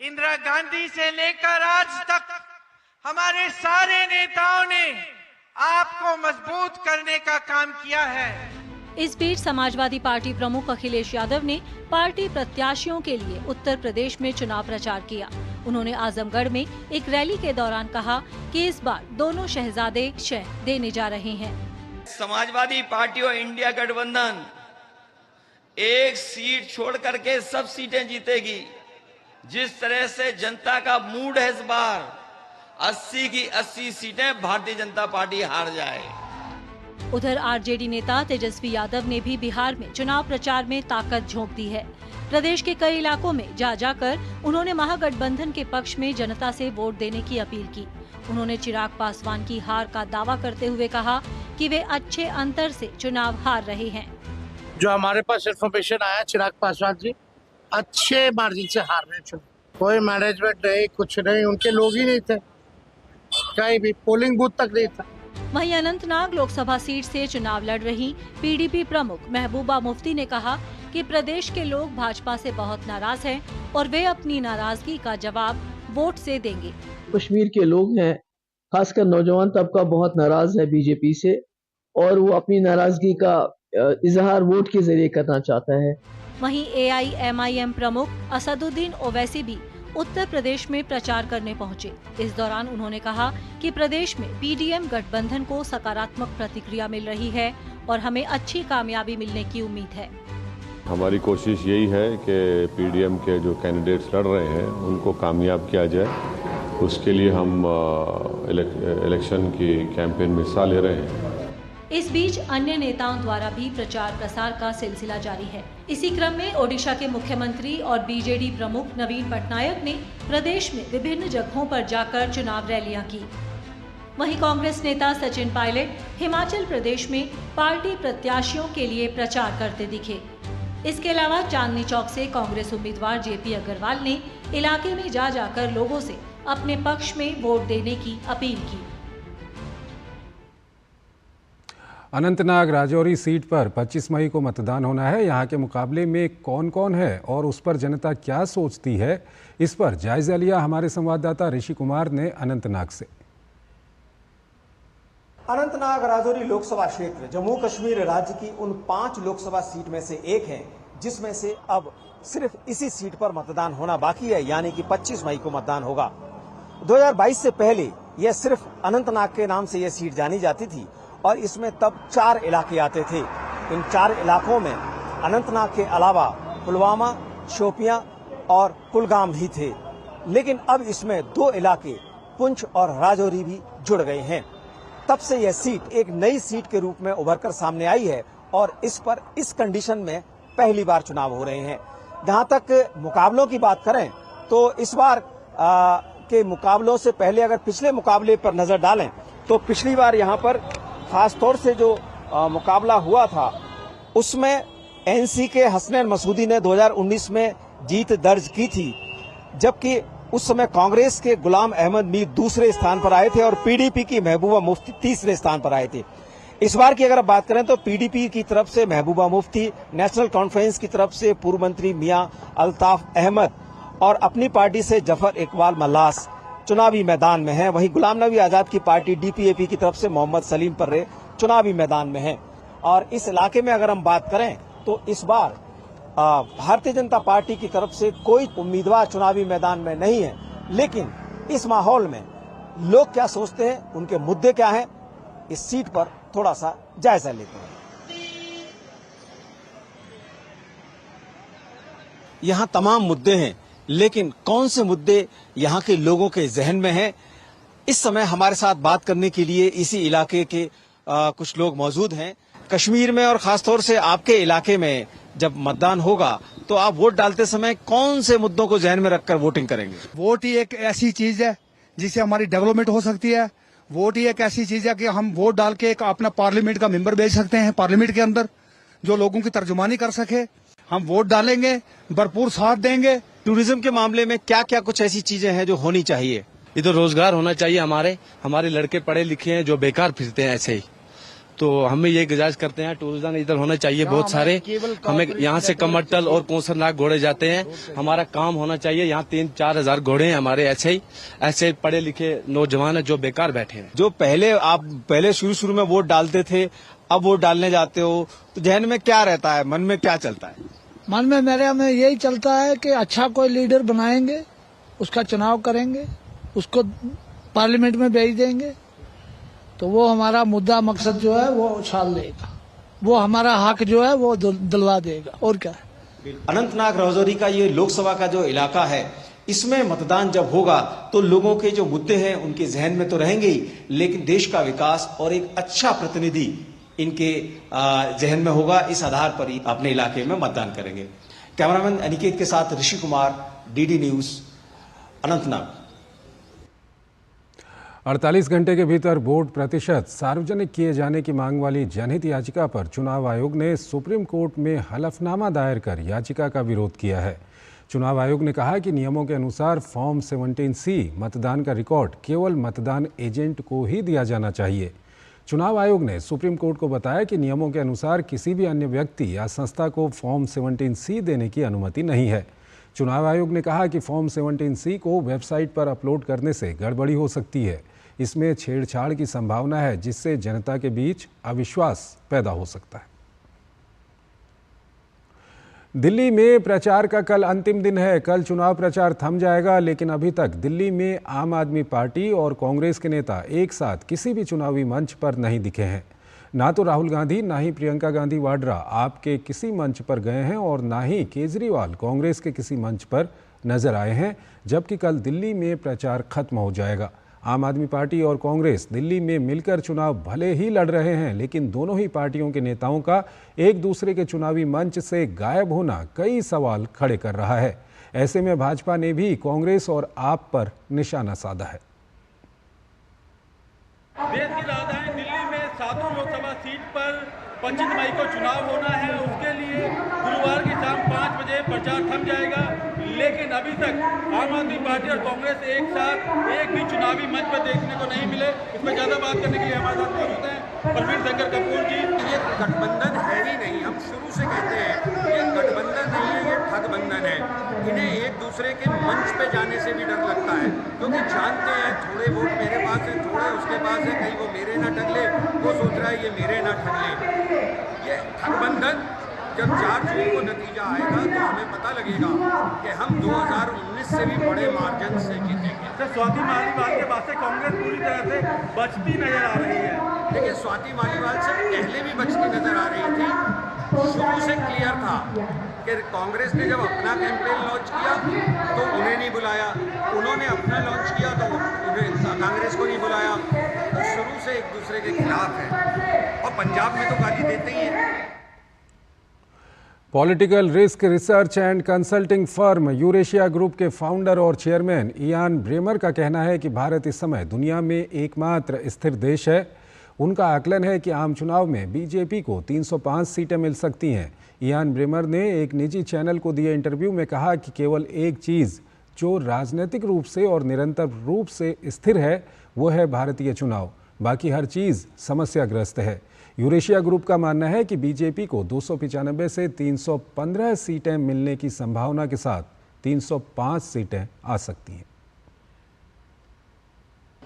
इंदिरा गांधी से लेकर आज तक हमारे सारे नेताओं ने आपको मजबूत करने का काम किया है। इस बीच समाजवादी पार्टी प्रमुख अखिलेश यादव ने पार्टी प्रत्याशियों के लिए उत्तर प्रदेश में चुनाव प्रचार किया। उन्होंने आजमगढ़ में एक रैली के दौरान कहा कि इस बार दोनों शहजादे शह देने जा रहे हैं। समाजवादी पार्टी और इंडिया गठबंधन एक सीट छोड़ करके सब सीटें जीतेगी। जिस तरह से जनता का मूड है, इस बार 80 की 80 सीटें भारतीय जनता पार्टी हार जाए। उधर आरजेडी नेता तेजस्वी यादव ने भी बिहार में चुनाव प्रचार में ताकत झोंक दी है। प्रदेश के कई इलाकों में जाकर उन्होंने महागठबंधन के पक्ष में जनता से वोट देने की अपील की। उन्होंने चिराग पासवान की हार का दावा करते हुए कहा कि वे अच्छे अंतर से चुनाव हार रहे हैं। जो हमारे पास इन्फॉर्मेशन आया, चिराग पासवान जी अच्छे मार्जिन से हार रहे चुनाव। कोई मैनेजमेंट नहीं, कुछ नहीं, उनके लोग ही नहीं थे, कहीं भी पोलिंग बूथ तक नहीं था। वहीं अनंतनाग लोकसभा सीट से चुनाव लड़ रही पीडीपी प्रमुख महबूबा मुफ्ती ने कहा कि प्रदेश के लोग भाजपा से बहुत नाराज हैं और वे अपनी नाराजगी का जवाब वोट से देंगे। कश्मीर के लोग हैं, खासकर नौजवान तबका बहुत नाराज है बीजेपी से और वो अपनी नाराजगी का इजहार वोट के जरिए करना चाहता है। वहीं एआईएमआईएम प्रमुख असदुद्दीन ओवैसी भी उत्तर प्रदेश में प्रचार करने पहुंचे। इस दौरान उन्होंने कहा कि प्रदेश में पीडीएम गठबंधन को सकारात्मक प्रतिक्रिया मिल रही है और हमें अच्छी कामयाबी मिलने की उम्मीद है। हमारी कोशिश यही है कि पीडीएम के जो कैंडिडेट्स लड़ रहे हैं उनको कामयाब किया जाए। उसके लिए हम इलेक्शन की कैंपेन में हिस्सा ले रहे हैं। इस बीच अन्य नेताओं द्वारा भी प्रचार प्रसार का सिलसिला जारी है। इसी क्रम में ओडिशा के मुख्यमंत्री और बीजेडी प्रमुख नवीन पटनायक ने प्रदेश में विभिन्न जगहों पर जाकर चुनाव रैलियां की। वहीं कांग्रेस नेता सचिन पायलट हिमाचल प्रदेश में पार्टी प्रत्याशियों के लिए प्रचार करते दिखे। इसके अलावा चांदनी चौक से कांग्रेस उम्मीदवार जेपी अग्रवाल ने इलाके में जाकर लोगों से अपने पक्ष में वोट देने की अपील की। अनंतनाग राजौरी सीट पर 25 मई को मतदान होना है। यहाँ के मुकाबले में कौन कौन है और उस पर जनता क्या सोचती है, इस पर जायजा लिया हमारे संवाददाता ऋषि कुमार ने अनंतनाग से। अनंतनाग राजौरी लोकसभा क्षेत्र जम्मू कश्मीर राज्य की उन 5 लोकसभा सीट में से एक है, जिसमें से अब सिर्फ इसी सीट पर मतदान होना बाकी है, यानी कि 25 मई को मतदान होगा। 2022 से पहले यह सिर्फ अनंतनाग के नाम से यह सीट जानी जाती थी और इसमें तब 4 इलाके आते थे। इन 4 इलाकों में अनंतनाग के अलावा पुलवामा, शोपियां और कुलगाम भी थे, लेकिन अब इसमें 2 इलाके पुंछ और राजौरी भी जुड़ गए हैं। तब से यह सीट एक नई सीट के रूप में उभरकर सामने आई है और इस पर इस कंडीशन में पहली बार चुनाव हो रहे हैं। जहां तक मुकाबलों की बात करें तो इस बार के मुकाबलों से पहले अगर पिछले मुकाबले पर नजर डालें तो पिछली बार यहां पर खास तौर से जो मुकाबला हुआ था उसमें एनसी के हसनैन मसूदी ने 2019 में जीत दर्ज की थी, जबकि उस समय कांग्रेस के गुलाम अहमद मीर दूसरे स्थान पर आए थे और पीडीपी की महबूबा मुफ्ती तीसरे स्थान पर आए थे। इस बार की अगर बात करें तो पीडीपी की तरफ से महबूबा मुफ्ती, नेशनल कॉन्फ्रेंस की तरफ से पूर्व मंत्री मियां अल्ताफ अहमद और अपनी पार्टी से जफर इकबाल मल्लास चुनावी मैदान में हैं। वहीं गुलाम नबी आजाद की पार्टी DPAP की तरफ से मोहम्मद सलीम पर्रे चुनावी मैदान में हैं। और इस इलाके में अगर हम बात करें तो इस बार भारतीय जनता पार्टी की तरफ से कोई उम्मीदवार चुनावी मैदान में नहीं है। लेकिन इस माहौल में लोग क्या सोचते हैं, उनके मुद्दे क्या हैं, इस सीट पर थोड़ा सा जायजा लेते हैं। यहाँ तमाम मुद्दे हैं, लेकिन कौन से मुद्दे यहाँ के लोगों के जहन में हैं, इस समय हमारे साथ बात करने के लिए इसी इलाके के कुछ लोग मौजूद हैं। कश्मीर में और खासतौर से आपके इलाके में जब मतदान होगा तो आप वोट डालते समय कौन से मुद्दों को जहन में रखकर वोटिंग करेंगे? वोट ही एक ऐसी चीज है जिससे हमारी डेवलपमेंट हो सकती है। वोट ही एक ऐसी चीज है कि हम वोट डाल के एक अपना पार्लियामेंट का मेंबर भेज सकते हैं, पार्लियामेंट के अंदर जो लोगों की तर्जुमानी कर सके। हम वोट डालेंगे, भरपूर साथ देंगे। टूरिज्म के मामले में क्या क्या कुछ ऐसी चीजें हैं जो होनी चाहिए? इधर रोजगार होना चाहिए। हमारे लड़के पढ़े लिखे हैं जो बेकार फिरते हैं ऐसे ही, तो हमें ये गुजारिश करते हैं टूरिज्म इधर होना चाहिए बहुत सारे। हमें यहाँ से कमरटल और कौसरनाग घोड़े जाते हैं, हमारा काम होना चाहिए। यहाँ 3-4 हजार घोड़े हैं हमारे ऐसे पढ़े लिखे नौजवान जो बेकार बैठे हैं। जो पहले शुरू में वोट डालते थे, अब वोट डालने जाते हो तो जहन में क्या रहता है, मन में क्या चलता है? मन में मेरे में यही चलता है कि अच्छा कोई लीडर बनाएंगे, उसका चुनाव करेंगे, उसको पार्लियामेंट में भेज देंगे तो वो हमारा मुद्दा मकसद जो है वो उछाल देगा, वो हमारा हक जो है वो दिलवा देगा। और क्या है। अनंतनाग राजौरी का ये लोकसभा का जो इलाका है, इसमें मतदान जब होगा तो लोगों के जो मुद्दे हैं उनके जहन में तो रहेंगे ही, लेकिन देश का विकास और एक अच्छा प्रतिनिधि इनके जहन में होगा। इस आधार पर ही अपने इलाके में मतदान करेंगे। कैमरामैन अनिकेत के साथ ऋषि कुमार, DD न्यूज, अनंतनाग। 48 घंटे के भीतर वोट प्रतिशत सार्वजनिक किए जाने की मांग वाली जनहित याचिका पर चुनाव आयोग ने सुप्रीम कोर्ट में हलफनामा दायर कर याचिका का विरोध किया है। चुनाव आयोग ने कहा कि नियमों के अनुसार फॉर्म 17C मतदान का रिकॉर्ड केवल मतदान एजेंट को ही दिया जाना चाहिए। चुनाव आयोग ने सुप्रीम कोर्ट को बताया कि नियमों के अनुसार किसी भी अन्य व्यक्ति या संस्था को फॉर्म 17C देने की अनुमति नहीं है। चुनाव आयोग ने कहा कि फॉर्म 17C को वेबसाइट पर अपलोड करने से गड़बड़ी हो सकती है। इसमें छेड़छाड़ की संभावना है, जिससे जनता के बीच अविश्वास पैदा हो सकता है। दिल्ली में प्रचार का कल अंतिम दिन है। कल चुनाव प्रचार थम जाएगा, लेकिन अभी तक दिल्ली में आम आदमी पार्टी और कांग्रेस के नेता एक साथ किसी भी चुनावी मंच पर नहीं दिखे हैं। ना तो राहुल गांधी, ना ही प्रियंका गांधी वाड्रा आपके किसी मंच पर गए हैं और ना ही केजरीवाल कांग्रेस के किसी मंच पर नजर आए हैं, जबकि कल दिल्ली में प्रचार खत्म हो जाएगा। आम आदमी पार्टी और कांग्रेस दिल्ली में मिलकर चुनाव भले ही लड़ रहे हैं, लेकिन दोनों ही पार्टियों के नेताओं का एक दूसरे के चुनावी मंच से गायब होना कई सवाल खड़े कर रहा है। ऐसे में भाजपा ने भी कांग्रेस और आप पर निशाना साधा है। देश की राजधानी दिल्ली में 7 लोकसभा सीट पर 25 मई को चुनाव होना है। उसके लिए गुरुवार की शाम 5 बजे प्रचार थम जाएगा, लेकिन अभी तक आम आदमी पार्टी और कांग्रेस एक साथ एक भी चुनावी मंच पर देखने को नहीं मिले। इस पर ज्यादा बात करने के लिए हमारे साथ मौजूद हैं परवीन शंकर कपूर जी। ये गठबंधन है ही नहीं, हम शुरू से कहते हैं ये गठबंधन नहीं है, ये ठगबंधन है। इन्हें एक दूसरे के मंच पे जाने से भी डर लगता है, क्योंकि जानते हैं थोड़े वोट मेरे पास है, थोड़े उसके पास है, कहीं वो मेरे ना ठग ले, वो सोच रहा है ये मेरे ना ठग ले। ये ठगबंधन जब 4 जून को नतीजा आएगा तो हमें पता लगेगा कि हम 2019 से भी बड़े मार्जिन से जीतेंगे। सर, स्वाति मालीवाल के बाद से कांग्रेस पूरी तरह से बचती नजर आ रही है। देखिए, स्वाति मालीवाल से पहले भी बचती नजर आ रही थी। शुरू से क्लियर था कि कांग्रेस ने जब अपना कैंपेन लॉन्च किया तो उन्हें नहीं बुलाया, उन्होंने अपना लॉन्च किया तो उन्हें कांग्रेस को नहीं बुलाया। तो शुरू से एक दूसरे के खिलाफ है और पंजाब में तो गाली देते ही हैं। Political risk research and consulting firm Eurasia group के फाउंडर और चेयरमैन इयान ब्रेमर का कहना है कि भारत इस समय दुनिया में एकमात्र स्थिर देश है। उनका आकलन है कि आम चुनाव में बीजेपी को 305 सीटें मिल सकती हैं। इयान ब्रेमर ने एक निजी चैनल को दिए इंटरव्यू में कहा कि केवल एक चीज़ जो राजनीतिक रूप से और निरंतर रूप से स्थिर है वो है भारतीय चुनाव, बाकी हर चीज़ समस्याग्रस्त है। यूरेशिया ग्रुप का मानना है कि बीजेपी को 295 से 315 सीटें मिलने की संभावना के साथ 305 सीटें आ सकती हैं।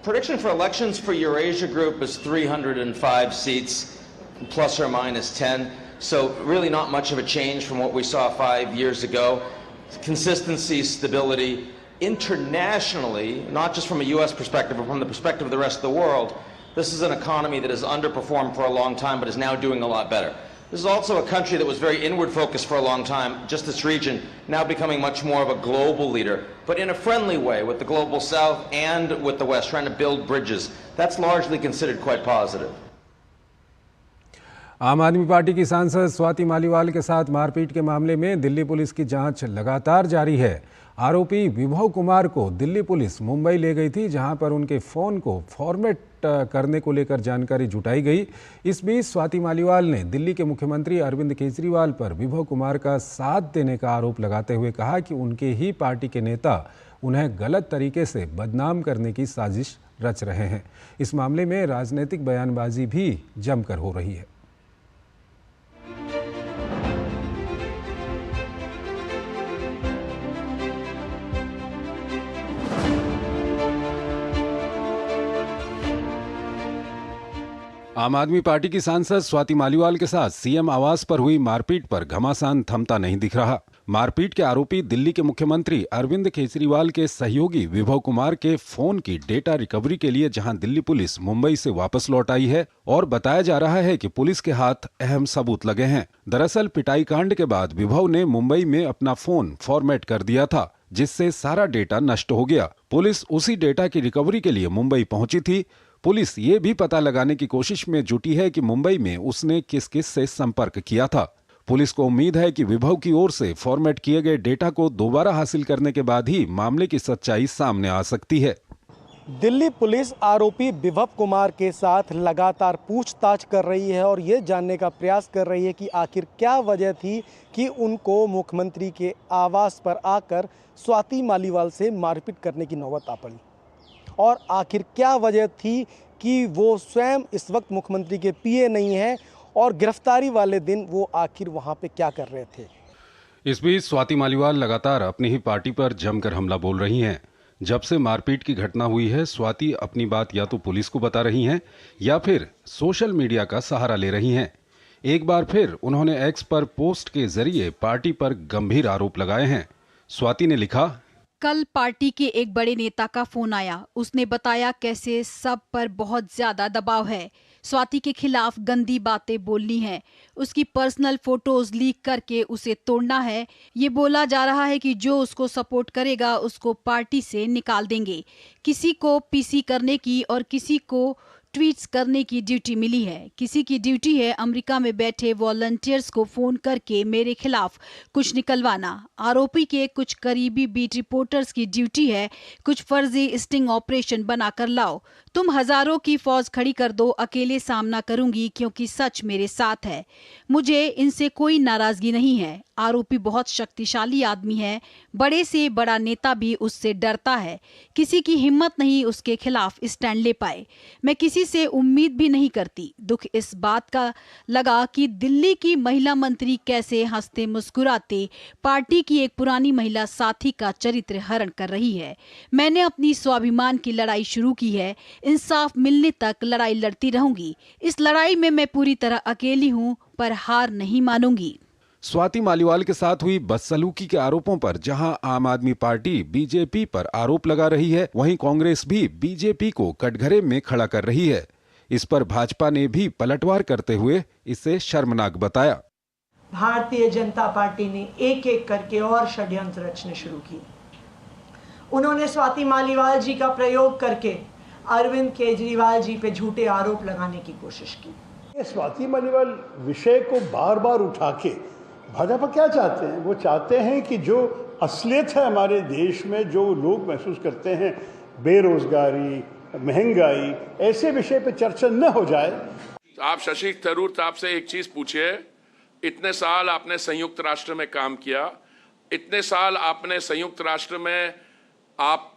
Prediction for elections for Eurasia Group is 305 seats, plus or minus 10. So really not much of a change from what we saw 5 years ago. Consistency, stability. Internationally, not just from a U.S. perspective, but from the perspective of the rest of the world, this is an economy that has underperformed for a long time, but is now doing a lot better. This is also a country that was very inward focused for a long time, just this region, now becoming much more of a global leader, but in a friendly way with the global south and with the west, trying to build bridges. That's largely considered quite positive. आम आदमी party की सांसद स्वाति मालीवाल के साथ मारपीट के मामले में दिल्ली पुलिस की जांच लगातार जारी है। आरोपी विभव कुमार को दिल्ली पुलिस मुंबई ले गई थी, जहां पर उनके फ़ोन को फॉर्मेट करने को लेकर जानकारी जुटाई गई। इस बीच स्वाति मालीवाल ने दिल्ली के मुख्यमंत्री अरविंद केजरीवाल पर विभव कुमार का साथ देने का आरोप लगाते हुए कहा कि उनके ही पार्टी के नेता उन्हें गलत तरीके से बदनाम करने की साजिश रच रहे हैं। इस मामले में राजनीतिक बयानबाजी भी जमकर हो रही है। आम आदमी पार्टी की सांसद स्वाति मालीवाल के साथ सीएम आवास पर हुई मारपीट पर घमासान थमता नहीं दिख रहा। मारपीट के आरोपी दिल्ली के मुख्यमंत्री अरविंद केजरीवाल के सहयोगी विभव कुमार के फोन की डेटा रिकवरी के लिए जहां दिल्ली पुलिस मुंबई से वापस लौट आई है और बताया जा रहा है कि पुलिस के हाथ अहम सबूत लगे हैं। दरअसल पिटाई कांड के बाद विभव ने मुंबई में अपना फोन फॉर्मेट कर दिया था, जिससे सारा डेटा नष्ट हो गया। पुलिस उसी डेटा की रिकवरी के लिए मुंबई पहुंची थी। पुलिस ये भी पता लगाने की कोशिश में जुटी है कि मुंबई में उसने किस किस से संपर्क किया था। पुलिस को उम्मीद है कि विभव की ओर से फॉर्मेट किए गए डेटा को दोबारा हासिल करने के बाद ही मामले की सच्चाई सामने आ सकती है। दिल्ली पुलिस आरोपी विभव कुमार के साथ लगातार पूछताछ कर रही है और ये जानने का प्रयास कर रही है कि आखिर क्या वजह थी कि उनको मुख्यमंत्री के आवास पर आकर स्वाति मालीवाल से मारपीट करने की नौबत आ पड़ी, और आखिर क्या वजह थी कि वो स्वयं इस वक्त मुख्यमंत्री के पीए नहीं हैं और गिरफ्तारी वाले दिन वो आखिर वहाँ पे क्या कर रहे थे। इस बीच स्वाति मालीवाल लगातार अपनी ही पार्टी पर जमकर हमला बोल रही हैं। जब से मारपीट की घटना हुई है, स्वाति अपनी बात या तो पुलिस को बता रही हैं या फिर सोशल मीडिया का सहारा ले रही हैं। एक बार फिर उन्होंने एक्स पर पोस्ट के जरिए पार्टी पर गंभीर आरोप लगाए हैं। स्वाति ने लिखा, कल पार्टी के एक बड़े नेता का फोन आया। उसने बताया कैसे सब पर बहुत ज्यादा दबाव है, स्वाति के खिलाफ गंदी बातें बोलनी है, उसकी पर्सनल फोटोज लीक करके उसे तोड़ना है। ये बोला जा रहा है कि जो उसको सपोर्ट करेगा उसको पार्टी से निकाल देंगे। किसी को पीसी करने की और किसी को ट्वीट्स करने की ड्यूटी मिली है। किसी की ड्यूटी है अमेरिका में बैठे वॉलंटियर्स को फोन करके मेरे खिलाफ कुछ निकलवाना। आरोपी के कुछ करीबी बीट रिपोर्टर्स की ड्यूटी है कुछ फर्जी स्टिंग ऑपरेशन बनाकर लाओ। तुम हजारों की फौज खड़ी कर दो, अकेले सामना करूंगी क्योंकि सच मेरे साथ है। मुझे इनसे कोई नाराजगी नहीं है। आरोपी बहुत शक्तिशाली आदमी है, बड़े से बड़ा नेता भी उससे डरता है। किसी की हिम्मत नहीं उसके खिलाफ स्टैंड ले पाए। मैं किसी से उम्मीद भी नहीं करती। दुख इस बात का लगा कि दिल्ली की महिला मंत्री कैसे हंसते मुस्कुराते पार्टी की एक पुरानी महिला साथी का चरित्र हरण कर रही है। मैंने अपनी स्वाभिमान की लड़ाई शुरू की है, इंसाफ मिलने तक लड़ाई लड़ती रहूंगी। इस लड़ाई में मैं पूरी तरह अकेली हूं, पर हार नहीं मानूंगी। स्वाति मालीवाल के साथ हुई बदसलूकी के आरोपों पर जहां आम आदमी पार्टी बीजेपी पर आरोप लगा रही है, वहीं कांग्रेस भी बीजेपी को कटघरे में खड़ा कर रही है। इस पर भाजपा ने भी पलटवार करते हुए इसे शर्मनाक बताया। भारतीय जनता पार्टी ने एक एक करके और षड्यंत्र रचने शुरू किए। उन्होंने स्वाति मालीवाल जी का प्रयोग करके अरविंद केजरीवाल जी पे झूठे आरोप लगाने की कोशिश की। स्वाति मालीवाल विषय को बार बार उठा के भाजपा क्या चाहते हैं? वो चाहते हैं कि जो असलियत है हमारे देश में, जो लोग महसूस करते हैं, बेरोजगारी, महंगाई, ऐसे विषय पे चर्चा न हो जाए। आप शशि थरूर साहब से एक चीज पूछिए, इतने साल आपने संयुक्त राष्ट्र में काम किया, इतने साल आपने संयुक्त राष्ट्र में आप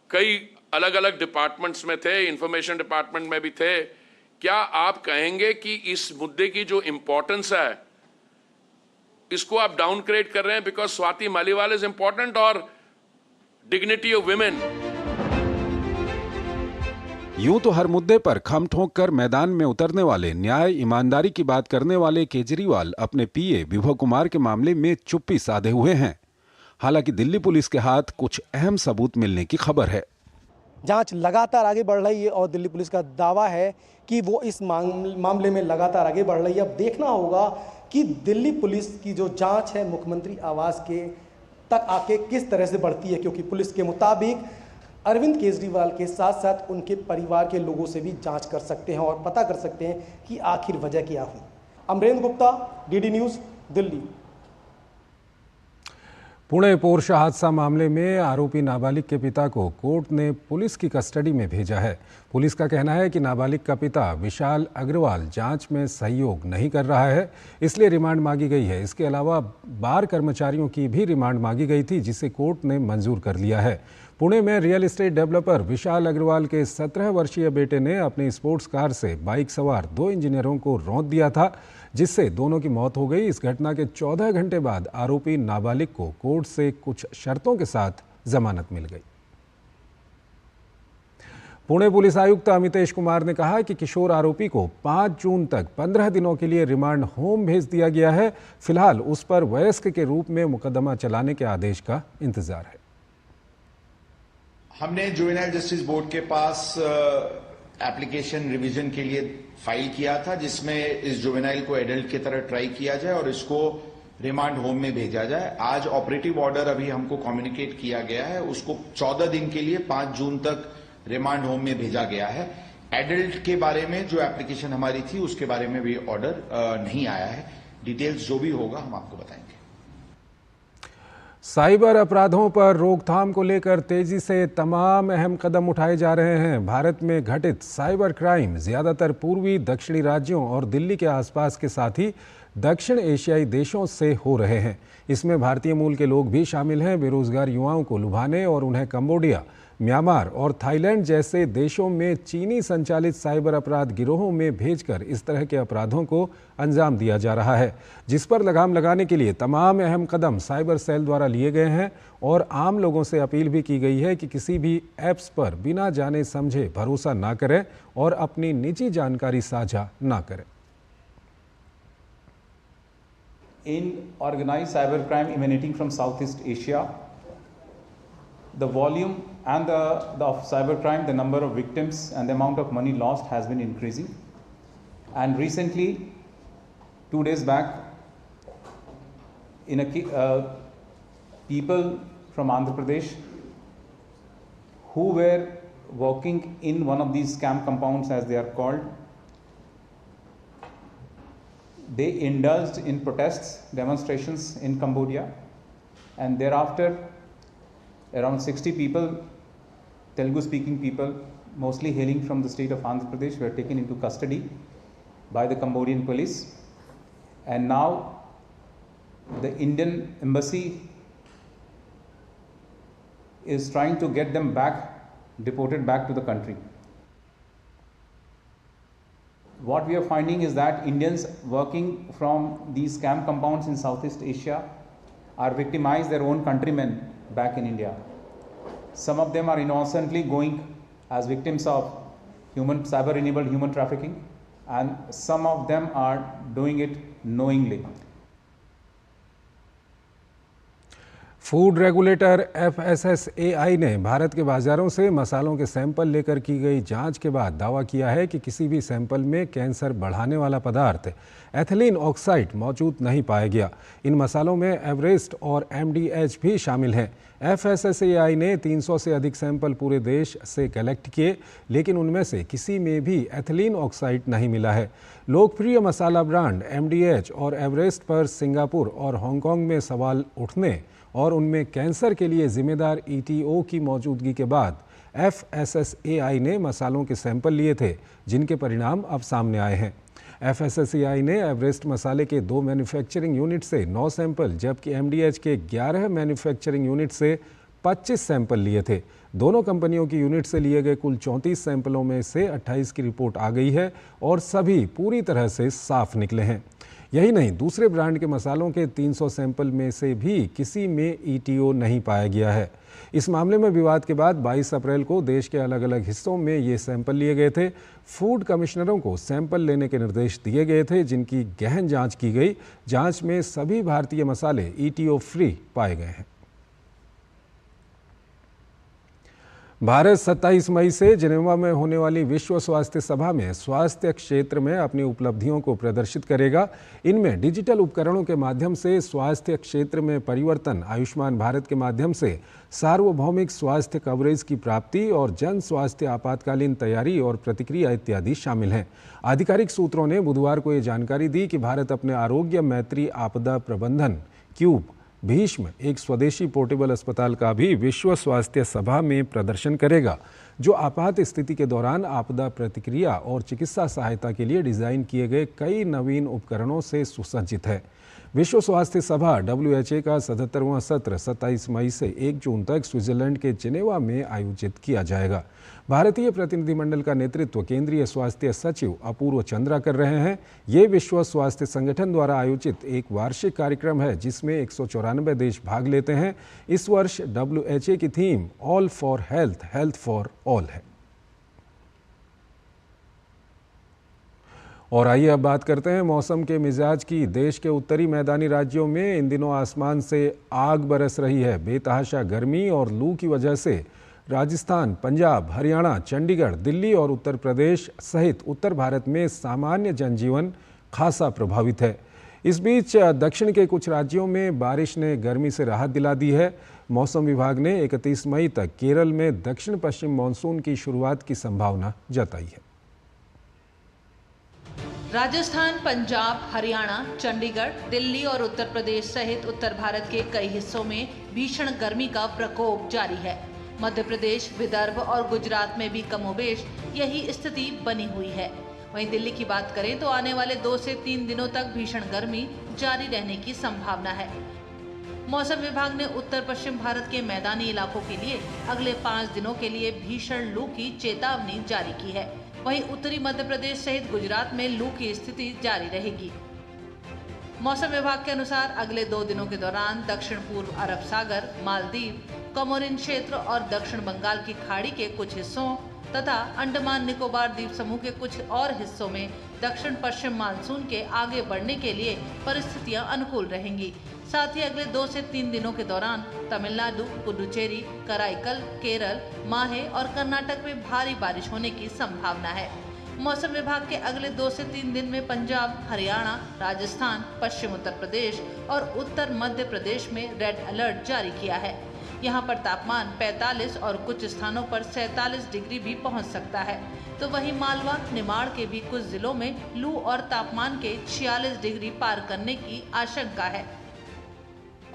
कई अलग अलग डिपार्टमेंट्स में थे, इंफॉर्मेशन डिपार्टमेंट में भी थे। क्या आप कहेंगे कि इस मुद्दे की जो इंपॉर्टेंस है इसको आप डाउनग्रेड कर रहे हैं because Swati Maliwal is important और डिग्निटी ऑफ विमेन? यूं तो हर मुद्दे पर खम ठोक कर मैदान में उतरने वाले, न्याय ईमानदारी की बात करने वाले केजरीवाल अपने पीए विभव कुमार के मामले में चुप्पी साधे हुए हैं। हालांकि दिल्ली पुलिस के हाथ कुछ अहम सबूत मिलने की खबर है। जांच लगातार आगे बढ़ रही है और दिल्ली पुलिस का दावा है कि वो इस मामले में लगातार आगे बढ़ रही है। अब देखना होगा कि दिल्ली पुलिस की जो जांच है मुख्यमंत्री आवास के तक आके किस तरह से बढ़ती है, क्योंकि पुलिस के मुताबिक अरविंद केजरीवाल के साथ साथ उनके परिवार के लोगों से भी जांच कर सकते हैं और पता कर सकते हैं कि आखिर वजह क्या हुई। Amrendra Gupta, DD News, Delhi. Pune Porsche हादसा मामले में आरोपी नाबालिग के पिता को कोर्ट ने पुलिस की कस्टडी में भेजा है। पुलिस का कहना है कि नाबालिग का पिता विशाल अग्रवाल जांच में सहयोग नहीं कर रहा है, इसलिए रिमांड मांगी गई है। इसके अलावा बार कर्मचारियों की भी रिमांड मांगी गई थी, जिसे कोर्ट ने मंजूर कर लिया है। पुणे में रियल एस्टेट डेवलपर विशाल अग्रवाल के 17 वर्षीय बेटे ने अपनी स्पोर्ट्स कार से बाइक सवार 2 इंजीनियरों को रौंद दिया था, जिससे दोनों की मौत हो गई। इस घटना के 14 घंटे बाद आरोपी नाबालिग को कोर्ट से कुछ शर्तों के साथ जमानत मिल गई। पुणे पुलिस आयुक्त अमितेश कुमार ने कहा कि किशोर आरोपी को 5 जून तक 15 दिनों के लिए रिमांड होम भेज दिया गया है। फिलहाल उस पर वयस्क के रूप में मुकदमा चलाने के आदेश का इंतजार है। हमने जुवेनाइल जस्टिस बोर्ड के पास एप्लीकेशन रिवीजन के लिए फाइल किया था, जिसमें इस जुवेनाइल को एडल्ट की तरह ट्राई किया जाए और इसको रिमांड होम में भेजा जाए। आज ऑपरेटिव ऑर्डर अभी हमको कम्युनिकेट किया गया है, उसको 14 दिन के लिए 5 जून तक रिमांड होम में भेजा गया है। एडल्ट के बारे में जो एप्लीकेशन हमारी थी उसके बारे में भी ऑर्डर नहीं आया है। डिटेल्स जो भी होगा हम आपको बताएंगे। साइबर अपराधों पर रोकथाम को लेकर तेजी से तमाम अहम कदम उठाए जा रहे हैं। भारत में घटित साइबर क्राइम ज़्यादातर पूर्वी दक्षिणी राज्यों और दिल्ली के आसपास के साथ ही दक्षिण एशियाई देशों से हो रहे हैं। इसमें भारतीय मूल के लोग भी शामिल हैं। बेरोजगार युवाओं को लुभाने और उन्हें कंबोडिया, म्यांमार और थाईलैंड जैसे देशों में चीनी संचालित साइबर अपराध गिरोहों में भेजकर इस तरह के अपराधों को अंजाम दिया जा रहा है, जिस पर लगाम लगाने के लिए तमाम अहम कदम साइबर सेल द्वारा लिए गए हैं और आम लोगों से अपील भी की गई है कि किसी भी ऐप्स पर बिना जाने समझे भरोसा ना करें और अपनी निजी जानकारी साझा ना करें। In organized cybercrime emanating from Southeast Asia, the volume and the cybercrime, the number of victims and the amount of money lost has been increasing. And recently, 2 days back, in people from Andhra Pradesh who were working in one of these scam compounds, as they are called, they indulged in protests, demonstrations in Cambodia, and thereafter around 60 people, Telugu-speaking people, mostly hailing from the state of Andhra Pradesh, were taken into custody by the Cambodian police. And now the Indian embassy is trying to get them back, deported back to the country. What we are finding is that Indians working from these scam compounds in Southeast Asia are victimized their own countrymen back in India. Some of them are innocently going as victims of cyber-enabled human trafficking, and some of them are doing it knowingly. Food regulator FSSAI ने भारत के बाजारों से मसालों के sample लेकर की गई जांच के बाद दावा किया है कि किसी भी सैंपल में कैंसर बढ़ाने वाला पदार्थ एथिलीन ऑक्साइड मौजूद नहीं पाया गया। इन मसालों में एवरेस्ट और MDH भी शामिल हैं। FSSAI ने 300 से अधिक सैंपल पूरे देश से कलेक्ट किए, लेकिन उनमें से किसी में भी एथिलीन ऑक्साइड नहीं मिला है। लोकप्रिय मसाला ब्रांड MDH और एवरेस्ट पर सिंगापुर और हांगकांग में सवाल उठने और उनमें कैंसर के लिए जिम्मेदार ETO की मौजूदगी के बाद FSSAI ने मसालों के सैंपल लिए थे, जिनके परिणाम अब सामने आए हैं। FSSAI ने एवरेस्ट मसाले के 2 मैन्युफैक्चरिंग यूनिट से 9 सैंपल, जबकि MDH के 11 मैन्युफैक्चरिंग यूनिट से 25 सैंपल लिए थे। दोनों कंपनियों की यूनिट से लिए गए कुल 34 सैंपलों में से 28 की रिपोर्ट आ गई है और सभी पूरी तरह से साफ निकले हैं। यही नहीं, दूसरे ब्रांड के मसालों के 300 सैंपल में से भी किसी में ETO नहीं पाया गया है। इस मामले में विवाद के बाद 22 अप्रैल को देश के अलग अलग हिस्सों में ये सैंपल लिए गए थे। फूड कमिश्नरों को सैंपल लेने के निर्देश दिए गए थे, जिनकी गहन जांच की गई। जांच में सभी भारतीय मसाले ETO फ्री पाए गए हैं। भारत 27 मई से जिनेवा में होने वाली विश्व स्वास्थ्य सभा में स्वास्थ्य क्षेत्र में अपनी उपलब्धियों को प्रदर्शित करेगा। इनमें डिजिटल उपकरणों के माध्यम से स्वास्थ्य क्षेत्र में परिवर्तन, आयुष्मान भारत के माध्यम से सार्वभौमिक स्वास्थ्य कवरेज की प्राप्ति और जन स्वास्थ्य आपातकालीन तैयारी और प्रतिक्रिया इत्यादि शामिल हैं। आधिकारिक सूत्रों ने बुधवार को ये जानकारी दी कि भारत अपने आरोग्य मैत्री आपदा प्रबंधन क्यूब भीष्म, एक स्वदेशी पोर्टेबल अस्पताल का भी विश्व स्वास्थ्य सभा में प्रदर्शन करेगा, जो आपात स्थिति के दौरान आपदा प्रतिक्रिया और चिकित्सा सहायता के लिए डिज़ाइन किए गए कई नवीन उपकरणों से सुसज्जित है। विश्व स्वास्थ्य सभा WHA का 77वां सत्र 27 मई से 1 जून तक स्विट्जरलैंड के जिनेवा में आयोजित किया जाएगा। भारतीय प्रतिनिधिमंडल का नेतृत्व केंद्रीय स्वास्थ्य सचिव अपूर्व चंद्रा कर रहे हैं। ये विश्व स्वास्थ्य संगठन द्वारा आयोजित एक वार्षिक कार्यक्रम है, जिसमें 194 देश भाग लेते हैं। इस वर्ष WHA की theme all for health, health for all है। और आइए अब बात करते हैं मौसम के मिजाज की। देश के उत्तरी मैदानी राज्यों में इन दिनों आसमान से आग बरस रही है। बेतहाशा गर्मी और लू की वजह से राजस्थान, पंजाब, हरियाणा, चंडीगढ़, दिल्ली और उत्तर प्रदेश सहित उत्तर भारत में सामान्य जनजीवन खासा प्रभावित है। इस बीच दक्षिण के कुछ राज्यों में बारिश ने गर्मी से राहत दिला दी है। मौसम विभाग ने 31 मई तक केरल में दक्षिण पश्चिम मानसून की शुरुआत की संभावना जताई है। राजस्थान, पंजाब, हरियाणा, चंडीगढ़, दिल्ली और उत्तर प्रदेश सहित उत्तर भारत के कई हिस्सों में भीषण गर्मी का प्रकोप जारी है। मध्य प्रदेश, विदर्भ और गुजरात में भी कमोबेश यही स्थिति बनी हुई है। वहीं दिल्ली की बात करें तो आने वाले 2 से 3 दिनों तक भीषण गर्मी जारी रहने की संभावना है। मौसम विभाग ने उत्तर पश्चिम भारत के मैदानी इलाकों के लिए अगले 5 दिनों के लिए भीषण लू की चेतावनी जारी की है। वहीं उत्तरी मध्य प्रदेश सहित गुजरात में लू की स्थिति जारी रहेगी। मौसम विभाग के अनुसार अगले 2 दिनों के दौरान दक्षिण पूर्व अरब सागर, मालदीव, कोमोरिन क्षेत्र और दक्षिण बंगाल की खाड़ी के कुछ हिस्सों तथा अंडमान निकोबार द्वीप समूह के कुछ और हिस्सों में दक्षिण पश्चिम मानसून के आगे बढ़ने के लिए परिस्थितियां अनुकूल रहेंगी। साथ ही अगले 2 से 3 दिनों के दौरान तमिलनाडु, पुडुचेरी, कराईकल, केरल, माहे और कर्नाटक में भारी बारिश होने की संभावना है। मौसम विभाग के अगले 2 से 3 दिन में पंजाब, हरियाणा, राजस्थान, पश्चिम उत्तर प्रदेश और उत्तर मध्य प्रदेश में रेड अलर्ट जारी किया है। यहाँ पर तापमान 45 और कुछ स्थानों पर 47 डिग्री भी पहुँच सकता है। तो वहीं मालवा, निमाड़ के भी कुछ जिलों में लू और तापमान के 46 डिग्री पार करने की आशंका है।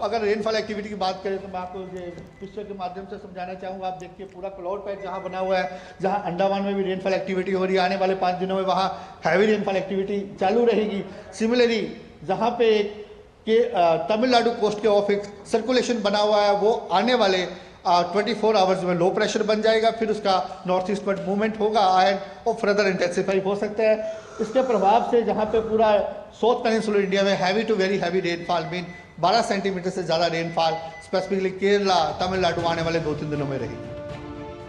अगर रेनफॉल एक्टिविटी की बात करें तो मैं आपको ये पिक्चर के माध्यम से समझाना चाहूँगा। आप देखिए पूरा क्लाउड पैच जहाँ बना हुआ है, जहाँ अंडमान में भी रेनफॉल एक्टिविटी हो रही है। आने वाले 5 दिनों में वहाँ हैवी रेनफॉल एक्टिविटी चालू रहेगी। सिमिलरली जहाँ पे कि तमिलनाडु कोस्ट के ऑफ एक सर्कुलेशन बना हुआ है, वो आने वाले 24 आवर्स में लो प्रेशर बन जाएगा। फिर उसका नॉर्थ ईस्टवर्ड मूवमेंट होगा एंड और फर्दर इंटेंसिफाई हो सकता है। इसके प्रभाव से जहाँ पे पूरा साउथ पेनिनसुलर इंडिया में heavy to very heavy rainfall mean 12 centimetre से ज़्यादा रेनफॉल स्पेसिफिकली केरला, तमिलनाडु आने वाले 2-3 दिनों में रहेगी।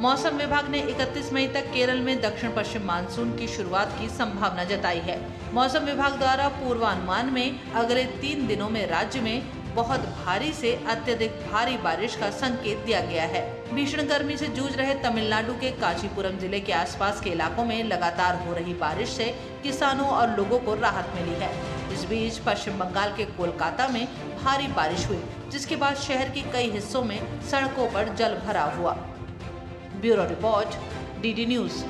मौसम विभाग ने 31 मई तक केरल में दक्षिण पश्चिम मानसून की शुरुआत की संभावना जताई है। मौसम विभाग द्वारा पूर्वानुमान में अगले 3 दिनों में राज्य में बहुत भारी से अत्यधिक भारी बारिश का संकेत दिया गया है। भीषण गर्मी से जूझ रहे तमिलनाडु के कांचीपुरम जिले के आसपास के इलाकों में लगातार हो रही बारिश से किसानों और लोगों को राहत मिली है। इस बीच पश्चिम बंगाल के कोलकाता में भारी बारिश हुई, जिसके बाद शहर के कई हिस्सों में सड़कों पर जल भरा हुआ। Bureau report, DD news.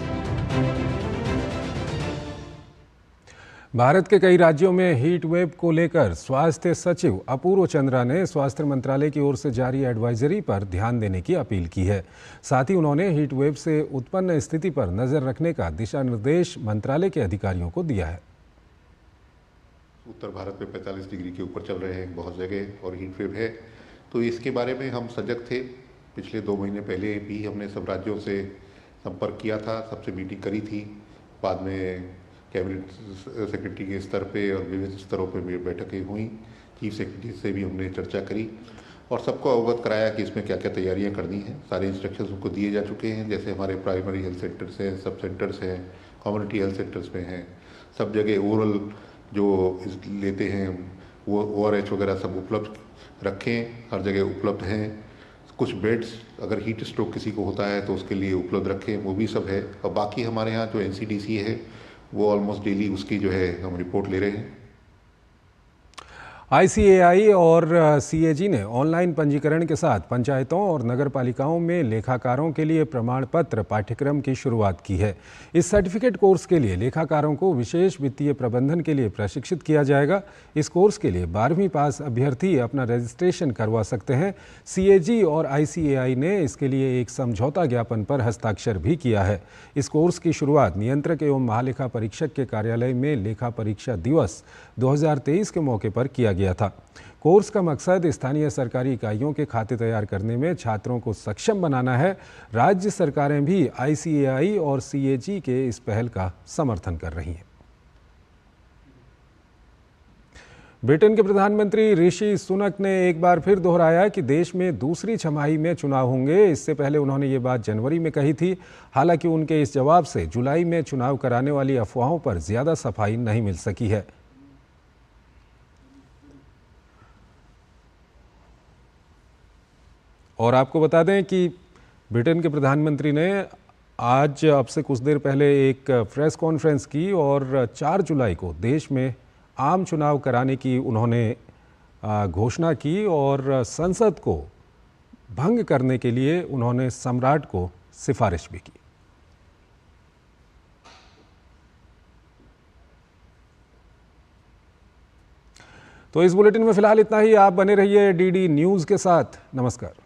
Bharat के कई राज्यों में हीट वेव को लेकर स्वास्थ्य सचिव अपूर्व चंद्रा ने स्वास्थ्य मंत्रालय की ओर से जारी एडवाइजरी पर ध्यान देने की अपील की है। साथ ही उन्होंने हीट वेव से उत्पन्न स्थिति पर नजर रखने का दिशा निर्देश मंत्रालय के अधिकारियों को दिया है। उत्तर भारत में 45 डिग्री के ऊपर चल रहे हैं बहुत जगह और हीट वेव है, तो इसके बारे में हम सजग थे। पिछले 2 महीने पहले भी हमने सब राज्यों से संपर्क किया था, सबसे मीटिंग करी थी। बाद में कैबिनेट सेक्रेटरी के स्तर पे और विविध स्तरों पे भी बैठकें हुई। चीफ सेक्रेटरी से भी हमने चर्चा करी और सबको अवगत कराया कि इसमें क्या क्या तैयारियां करनी हैं। सारे इंस्ट्रक्शंस उनको दिए जा चुके हैं, जैसे हमारे प्राइमरी हेल्थ सेंटर्स हैं, सब सेंटर्स हैं, कम्युनिटी हेल्थ सेंटर्स में हैं, सब जगह ओरल जो लेते हैं वो ORH वगैरह सब उपलब्ध रखें, हर जगह उपलब्ध हैं। कुछ बेड्स अगर हीट स्ट्रोक किसी को होता है तो उसके लिए उपलब्ध रखें, वो भी सब है। और बाकी हमारे यहाँ जो NCDC है वो ऑलमोस्ट डेली उसकी जो है हम रिपोर्ट ले रहे हैं। ICAI और CAG ने ऑनलाइन पंजीकरण के साथ पंचायतों और नगर पालिकाओं में लेखाकारों के लिए प्रमाण पत्र पाठ्यक्रम की शुरुआत की है। इस सर्टिफिकेट कोर्स के लिए लेखाकारों को विशेष वित्तीय प्रबंधन के लिए प्रशिक्षित किया जाएगा। इस कोर्स के लिए 12वीं पास अभ्यर्थी अपना रजिस्ट्रेशन करवा सकते हैं। CAG और ICAI ने इसके लिए एक समझौता ज्ञापन पर हस्ताक्षर भी किया है। इस कोर्स की शुरुआत नियंत्रक एवं महालेखा परीक्षक के कार्यालय में लेखा परीक्षा दिवस 2023 के मौके पर किया गया था। कोर्स का मकसद स्थानीय सरकारी इकाइयों के खाते तैयार करने में छात्रों को सक्षम बनाना है। राज्य सरकारें भी ICAI और CAG के इस पहल का समर्थन कर रही हैं। ब्रिटेन के प्रधानमंत्री ऋषि सुनक ने एक बार फिर दोहराया कि देश में दूसरी छमाही में चुनाव होंगे। इससे पहले उन्होंने ये बात जनवरी में कही थी। हालांकि उनके इस जवाब से जुलाई में चुनाव कराने वाली अफवाहों पर ज्यादा सफाई नहीं मिल सकी है। और आपको बता दें कि ब्रिटेन के प्रधानमंत्री ने आज अब से कुछ देर पहले एक प्रेस कॉन्फ्रेंस की और 4 जुलाई को देश में आम चुनाव कराने की उन्होंने घोषणा की और संसद को भंग करने के लिए उन्होंने सम्राट को सिफारिश भी की। तो इस बुलेटिन में फिलहाल इतना ही। आप बने रहिए DD न्यूज़ के साथ। नमस्कार।